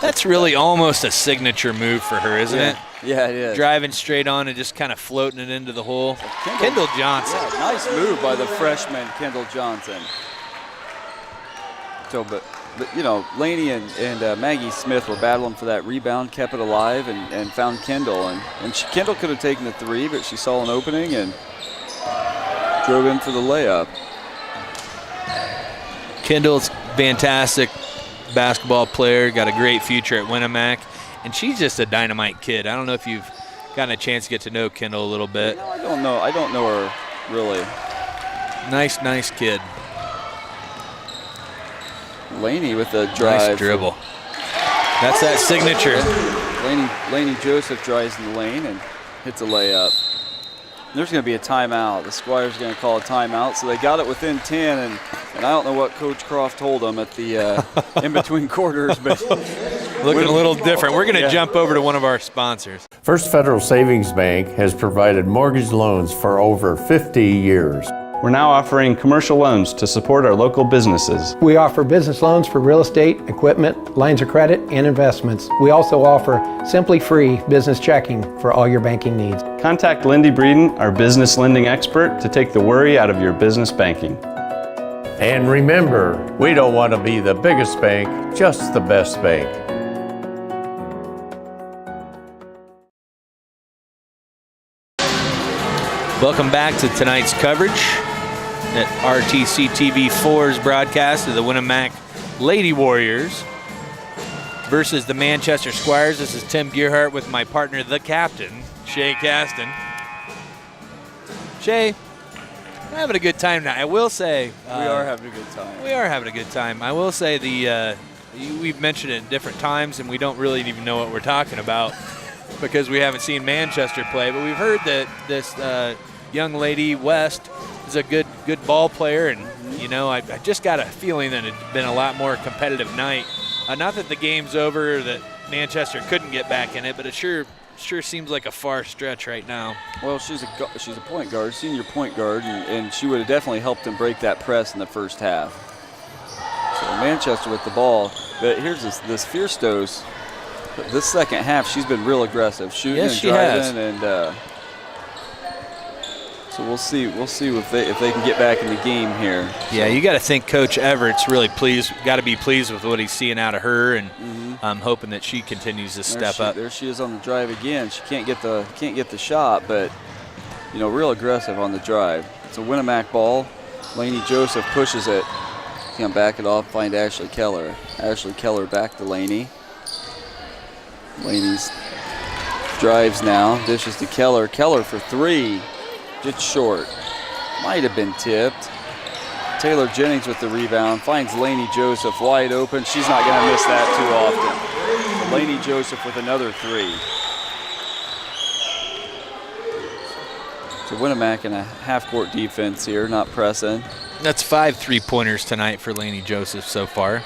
That's really almost a signature move for her, isn't it?
Yeah, it is.
Driving straight on and just kind of floating it into the hole. Kendall Johnson.
Yeah, nice move by the freshman, Kendall Johnson. So, but you know, Laney and Maggie Smith were battling for that rebound, kept it alive, and found Kendall. And Kendall could have taken the three, but she saw an opening and drove in for the layup.
Kendall's fantastic basketball player, got a great future at Winamac, and she's just a dynamite kid. I don't know if you've gotten a chance to get to know Kendall a little bit.
No, I don't know her really.
Nice kid.
Laney with the drive.
Nice dribble. That's that signature.
Laney Joseph drives in the lane and hits a layup. There's going to be a timeout. The Squire's going to call a timeout, so they got it within 10, and I don't know what Coach Croft told them at the in-between quarters, but
looking a little different. We're going to jump over to one of our sponsors.
First Federal Savings Bank has provided mortgage loans for over 50 years.
We're now offering commercial loans to support our local businesses.
We offer business loans for real estate, equipment, lines of credit, and investments. We also offer simply free business checking for all your banking needs.
Contact Lindy Breeden, our business lending expert, to take the worry out of your business banking.
And remember, we don't want to be the biggest bank, just the best bank.
Welcome back to tonight's coverage at RTC TV 4's broadcast of the Winamac Lady Warriors versus the Manchester Squires. This is Tim Gearhart with my partner, the captain, Shay Caston. Shay, we're having a good time now. I will say
we are having a good time.
We are having a good time. I will say we've mentioned it at different times, and we don't really even know what we're talking about because we haven't seen Manchester play. But we've heard that this young lady West is a good ball player, and you know, I just got a feeling that it's been a lot more competitive night. Not that the game's over, or that Manchester couldn't get back in it, but it sure seems like a far stretch right now.
Well, she's a point guard, senior point guard, and she would have definitely helped them break that press in the first half. So Manchester with the ball, but here's this Fierstows. This second half, she's been real aggressive, shooting and driving, and so we'll see if they can get back in the game here.
Yeah, you got to think Coach Everett's really pleased. Got to be pleased with what he's seeing out of her, and I'm hoping that she continues to step up.
There she is on the drive again. She can't get the shot, but you know, real aggressive on the drive. It's a Winamac ball. Laney Joseph pushes it. Can't back it off. Find Ashley Keller. Ashley Keller back to Laney. Laney's drives now. Dishes to Keller. Keller for three. Just short. Might have been tipped. Taylor Jennings with the rebound. Finds Laney Joseph wide open. She's not going to miss that too often. So Laney Joseph with another three. So Winamac in a half-court defense here, not pressing.
That's 5 3-pointers tonight for Laney Joseph so far.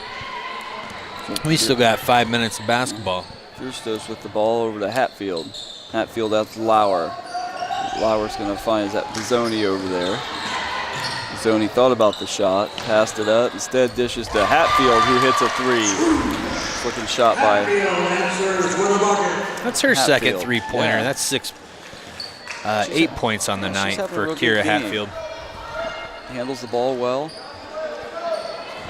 We still got 5 minutes of basketball.
Fierstows with the ball over to Hatfield. Hatfield out to Lauer. Lauer's going to find Bizzoni over there. Bizzoni thought about the shot, passed it up. Instead dishes to Hatfield, who hits a three. Looking shot by
That's her
Hatfield.
Second 3-pointer.
Yeah.
That's 8 points on the night for Kira Hatfield.
Handles the ball well.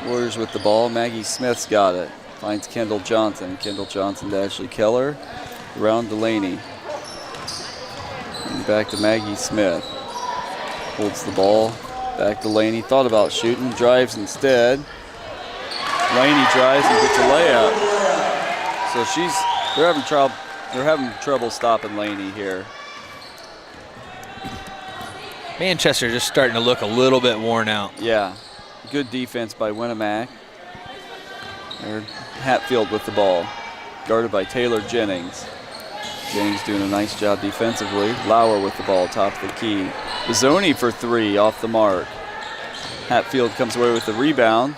Warriors with the ball. Maggie Smith's got it. Finds Kendall Johnson. Kendall Johnson to Ashley Keller. Around Delaney. And back to Maggie Smith. Holds the ball. Back to Laney. Thought about shooting. Drives instead. Laney drives and gets a layup. So they're having trouble stopping Laney here.
Manchester just starting to look a little bit worn out.
Yeah. Good defense by Winamac. Hatfield with the ball. Guarded by Taylor Jennings. Jennings doing a nice job defensively. Lauer with the ball top of the key. Bizzoni for 3 off the mark. Hatfield comes away with the rebound.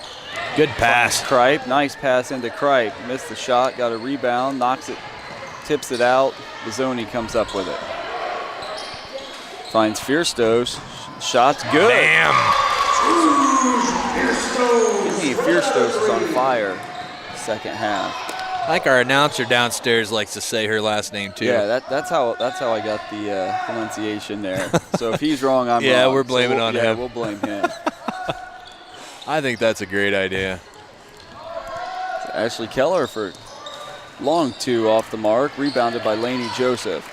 Good pass.
Kripe, nice pass into Kripe. Missed the shot, got a rebound, knocks it, tips it out. Bizzoni comes up with it. Finds Fierstows. Shot's good.
Bam!
Fierstows is on fire. Second half.
I think our announcer downstairs likes to say her last name too.
Yeah, that's how I got the pronunciation there. So if he's wrong, I'm wrong.
Yeah, we're blaming on him.
Yeah, we'll blame him.
I think that's a great idea.
So Ashley Keller for long 2 off the mark, rebounded by Lainey Joseph.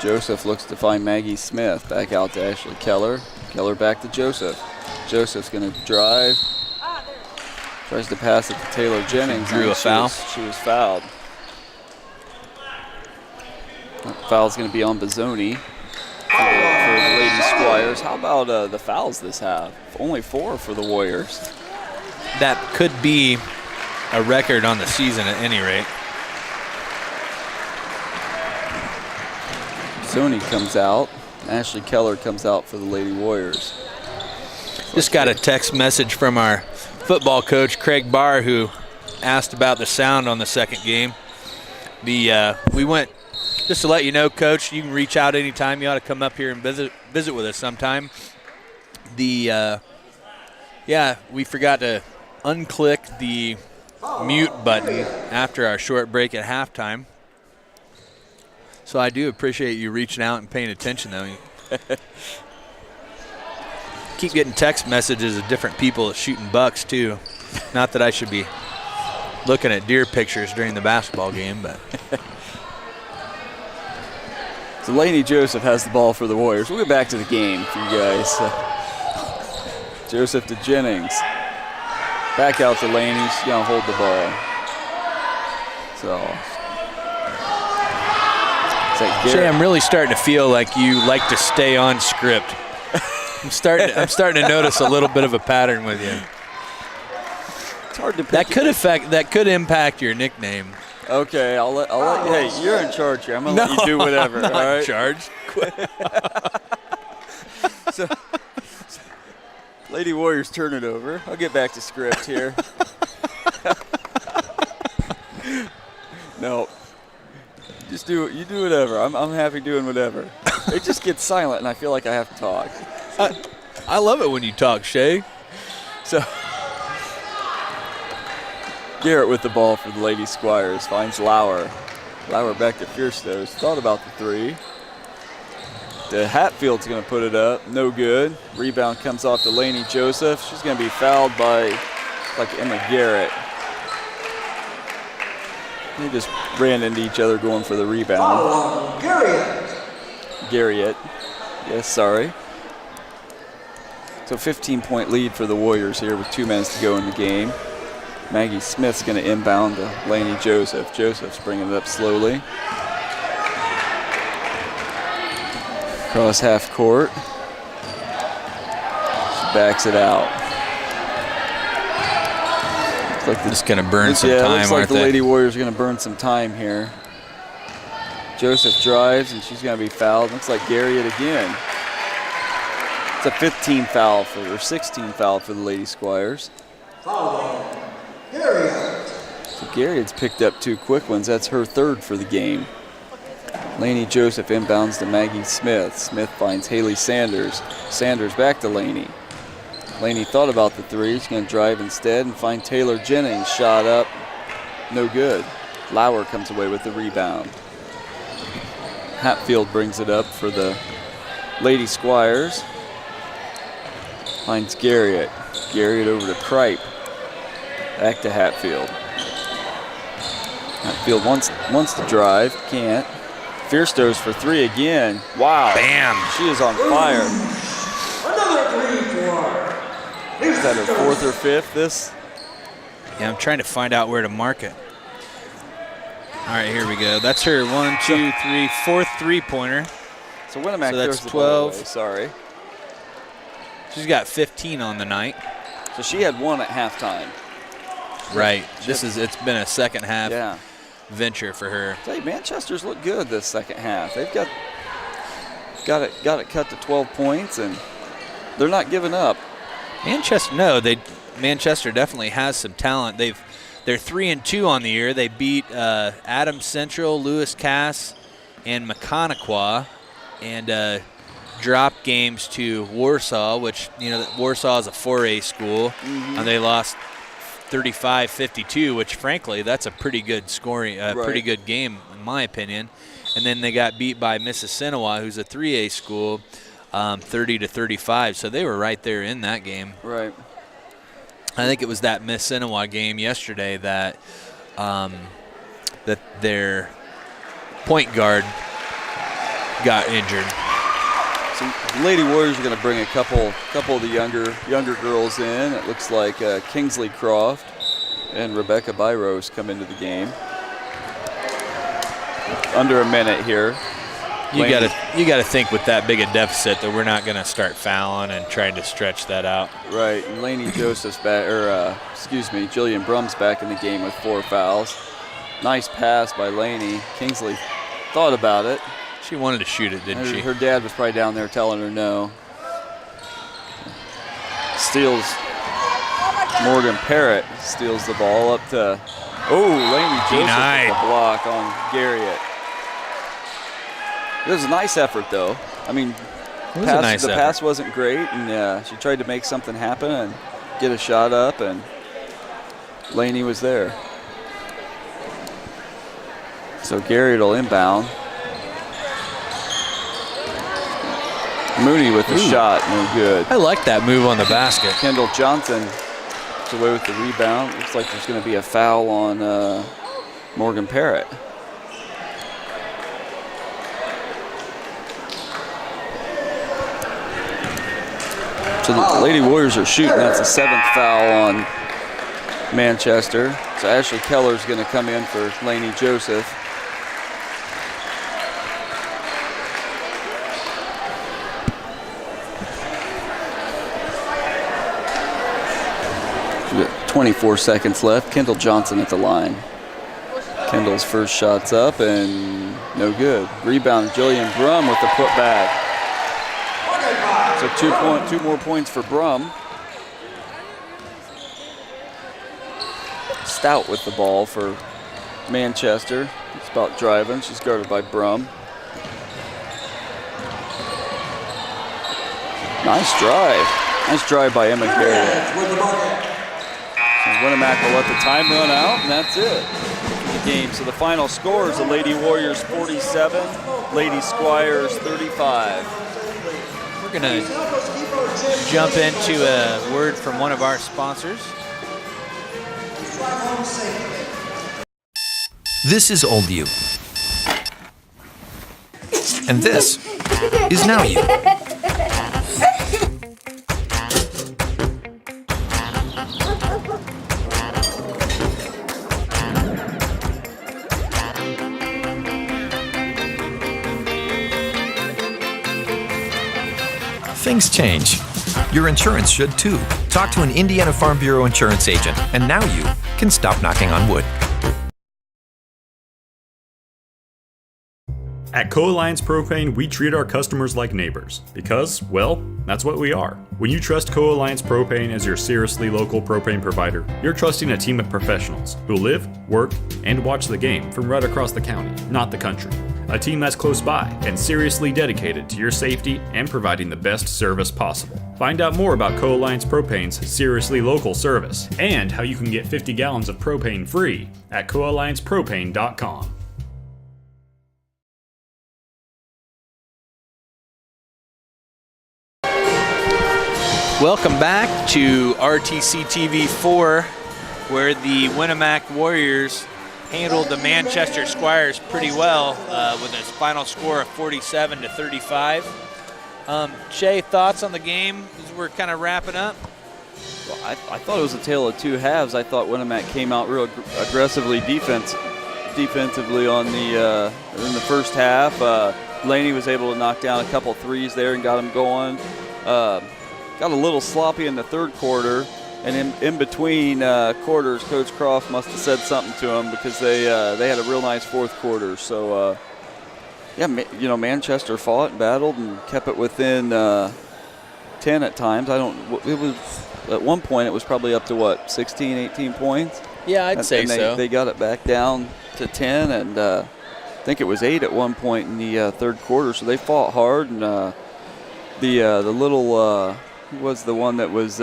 Joseph looks to find Maggie Smith. Back out to Ashley Keller. Keller back to Joseph. Joseph's going to drive. Tries to pass it to Taylor Jennings.
Drew a foul.
She was fouled. That foul's going to be on Bizzoni for the Lady Squires. How about the fouls this half? Only 4 for the Warriors.
That could be a record on the season at any rate.
Bizzoni comes out. Ashley Keller comes out for the Lady Warriors.
Just got a text message from our football coach, Craig Barr, who asked about the sound on the second game. We went, just to let you know, Coach, you can reach out anytime. You ought to come up here and visit with us sometime. We forgot to unclick the mute button after our short break at halftime. So I do appreciate you reaching out and paying attention, though. Keep getting text messages of different people shooting bucks, too. Not that I should be looking at deer pictures during the basketball game, but.
So Lainey Joseph has the ball for the Warriors. We'll get back to the game for you guys. Joseph to Jennings. Back out to Lainey. She's going to hold the ball. So.
Shay, I'm really starting to feel like you like to stay on script. I'm starting to notice a little bit of a pattern with you.
It's hard to pick.
That could impact your nickname.
Okay, I'll let you. Hey, you're in charge here. I'm gonna let you do whatever.
I'm not
all right?
in charge.
So, Lady Warriors turn it over. I'll get back to script here. No. Just do whatever. I'm happy doing whatever. It just gets silent, and I feel like I have to talk.
I love it when you talk, Shay.
So Garrett with the ball for the Lady Squires finds Lauer. Lauer back to Fierstows. Thought about the 3. The Hatfield's going to put it up. No good. Rebound comes off to Lainey Joseph. She's going to be fouled by Emma Garrett. They just ran into each other going for the rebound. Garriott. Yes, sorry. So 15-point lead for the Warriors here with 2 minutes to go in the game. Maggie Smith's going to inbound to Lainey Joseph. Joseph's bringing it up slowly. Across half court. She backs it out. Looks like
just going to burn some time,
looks like
aren't
the
they?
Lady Warriors are going to burn some time here. Joseph drives, and she's going to be fouled. Looks like Garriott again. It's a 15 foul or 16 foul for the Lady Squires.
Garriott.
So Garriott's picked up 2 quick ones. That's her 3rd for the game. Lainey Joseph inbounds to Maggie Smith. Smith finds Haley Sanders. Sanders back to Lainey. Lainey thought about the 3. She's going to drive instead and find Taylor Jennings. Shot up. No good. Lauer comes away with the rebound. Hatfield brings it up for the Lady Squires. Finds Garriott. Garriott over to Kripe. Back to Hatfield. Hatfield wants to drive. Can't. Fierstows for 3 again. Wow.
Bam.
She is on fire.
Another 3 for her.
Is that her 4th or 5th this?
Yeah, I'm trying to find out where to mark it. All right, here we go. That's her 1, 2, 3, 4th 3-pointer.
So Winamac
so that's
throws the
12.
ball away. Sorry.
She's got 15 on the night.
So she had 1 at halftime.
Right. It's been a second half.
Yeah.
venture for her.
Tell you, Manchester's looked good this second half. They've got it cut to 12 points, and they're not giving up.
Manchester definitely has some talent. They're 3-2 on the year. They beat Adams Central, Lewis Cass, and Mechaniqua, and dropped games to Warsaw, which Warsaw is a 4A school, and they lost 35-52, which frankly that's a pretty good scoring, pretty good game in my opinion. And then they got beat by Mississinawa, who's a 3A school, 30-35. So they were right there in that game.
Right.
I think it was that Mississinawa game yesterday that their point guard got injured.
So the Lady Warriors are going to bring a couple of the younger girls in. It looks like Kingsley Croft and Rebecca Byros come into the game. Under a minute here.
You gotta think with that big a deficit that we're not gonna start fouling and trying to stretch that out.
Right. And Lainey Joseph's back, Jillian Brum's back in the game with 4 fouls. Nice pass by Lainey. Kingsley thought about it.
She wanted to shoot it, didn't she?
Her dad was probably down there telling her no. Morgan Parrott steals the ball up to, Lainey Joseph with the block on Garriott. It was a nice effort, though. I mean, the pass wasn't great, and she tried to make something happen and get a shot up, and Lainey was there. So Garriott will inbound. Mooney with the shot, no good.
I like that move on the basket.
Kendall Johnson gets away with the rebound. Looks like there's going to be a foul on Morgan Parrott. So the Lady Warriors are shooting. That's the 7th foul on Manchester. So Ashley Keller's going to come in for Lainey Joseph. We've got 24 seconds left. Kendall Johnson at the line. Kendall's first shot's up and no good. Rebound, Jillian Brum with the putback. So 2 more points for Brum. Stout with the ball for Manchester. It's about driving. She's guarded by Brum. Nice drive. Nice drive by Emma Garriott. So Winamac will let the time run out, and that's it for the game. So the final score is the Lady Warriors 47, Lady Squires 35.
We're going to jump into a word from one of our sponsors.
This is old you. And this is now you. Things change. Your insurance should too. Talk to an Indiana Farm Bureau insurance agent, and now you can stop knocking on wood.
At Co-Alliance Propane, we treat our customers like neighbors because, well, that's what we are. When you trust Co-Alliance Propane as your seriously local propane provider, you're trusting a team of professionals who live, work, and watch the game from right across the county, not the country. A team that's close by and seriously dedicated to your safety and providing the best service possible. Find out more about Co-Alliance Propane's seriously local service and how you can get 50 gallons of propane free at coalliancepropane.com.
Welcome back to RTC TV 4, where the Winamac Warriors handled the Manchester Squires pretty well with a final score of 47-35. Shay, thoughts on the game as we're kind of wrapping up?
Well, I thought it was a tale of two halves. I thought Winamac came out real aggressively defensively on the in the first half. Lainey was able to knock down a couple threes there and got them going. Got a little sloppy in the third quarter. And in between quarters, Coach Croft must have said something to them because they had a real nice fourth quarter. So, Manchester fought and battled and kept it within 10 at times. It was at one point it was probably up to 16, 18 points.
Yeah, I'd say so.
They got it back down to 10, and I think it was 8 at one point in the third quarter. So they fought hard, and the little who was the one that was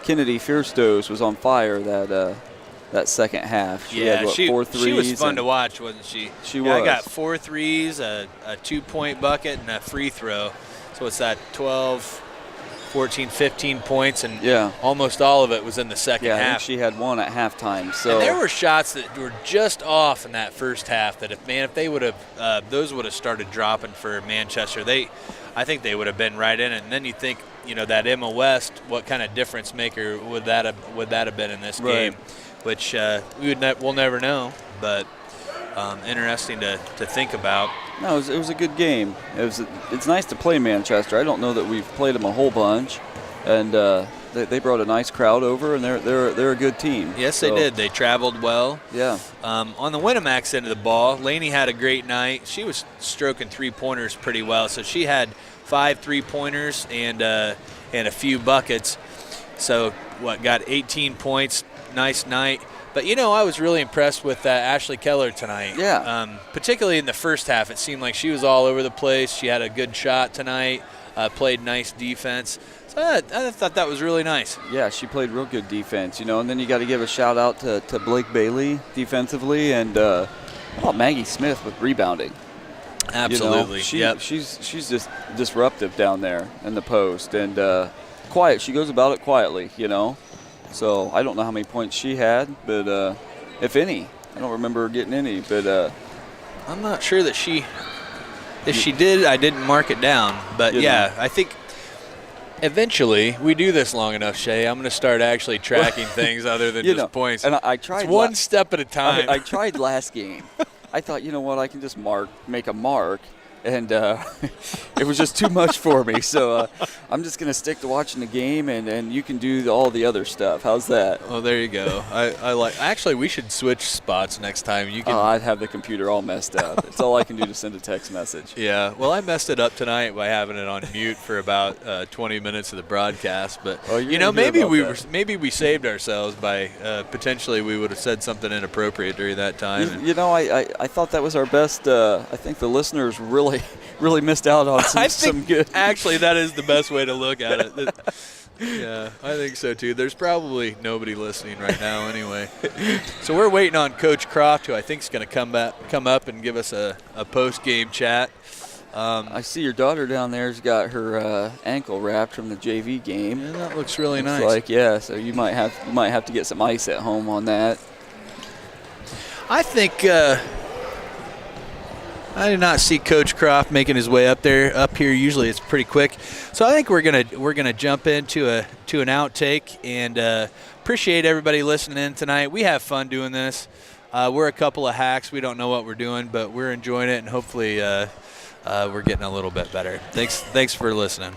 Kennedy Fierstos was on fire that second half. She had 4 threes.
She was fun to watch, wasn't she?
She was.
I got 4 threes, a 2-point bucket, and a free throw. So it's that 12, 14, 15 points, and almost all of it was in the second half.
I think she had one at halftime. So
and there were shots that were just off in that first half that if they would have, those would have started dropping for Manchester. I think they would have been right in it. And then you think, that Emma West, what kind of difference maker would that have been in this game? Which we'll never know, but interesting to think about.
No, it was a good game. It's nice to play Manchester. I don't know that we've played them a whole bunch, and they brought a nice crowd over, and they're a good team.
Yes, they did. They traveled well.
Yeah.
On the Winamac end of the ball, Lainey had a great night. She was stroking 3-pointers pretty well, so she had 5 3-pointers and a few buckets. So got 18 points. Nice night. But, I was really impressed with Ashley Keller tonight.
Yeah.
Particularly in the first half. It seemed like she was all over the place. She had a good shot tonight, played nice defense. So I thought that was really nice.
Yeah, she played real good defense, and then you got to give a shout-out to Blake Bailey defensively and Maggie Smith with rebounding.
Absolutely.
She's just disruptive down there in the post and quiet. She goes about it quietly, So I don't know how many points she had, but if any, I don't remember her getting any. But
I'm not sure that if she did, I didn't mark it down. But I think eventually we do this long enough, Shay. I'm going to start actually tracking things other than just points.
And I tried
it's one step at a time.
I tried last game. I thought, I can just make a mark. And it was just too much for me. So I'm just going to stick to watching the game, and you can do all the other stuff. How's that?
Oh, there you go. Actually, we should switch spots next time.
I'd have the computer all messed up. It's all I can do to send a text message.
Yeah. Well, I messed it up tonight by having it on mute for about 20 minutes of the broadcast. But, maybe we saved ourselves by potentially we would have said something inappropriate during that time.
I thought that was our best. I think the listeners really missed out on some good.
Actually, that is the best way to look at it. Yeah, I think so too. There's probably nobody listening right now anyway. So we're waiting on Coach Croft, who I think is going to come up and give us a post-game chat.
I see your daughter down there's got her ankle wrapped from the JV game.
Yeah, that looks really nice.
So you might have to get some ice at home on that.
I think. I did not see Coach Croft making his way up here. Usually it's pretty quick. So I think we're gonna jump into an outtake and appreciate everybody listening in tonight. We have fun doing this. We're a couple of hacks. We don't know what we're doing, but we're enjoying it, and hopefully we're getting a little bit better. Thanks for listening.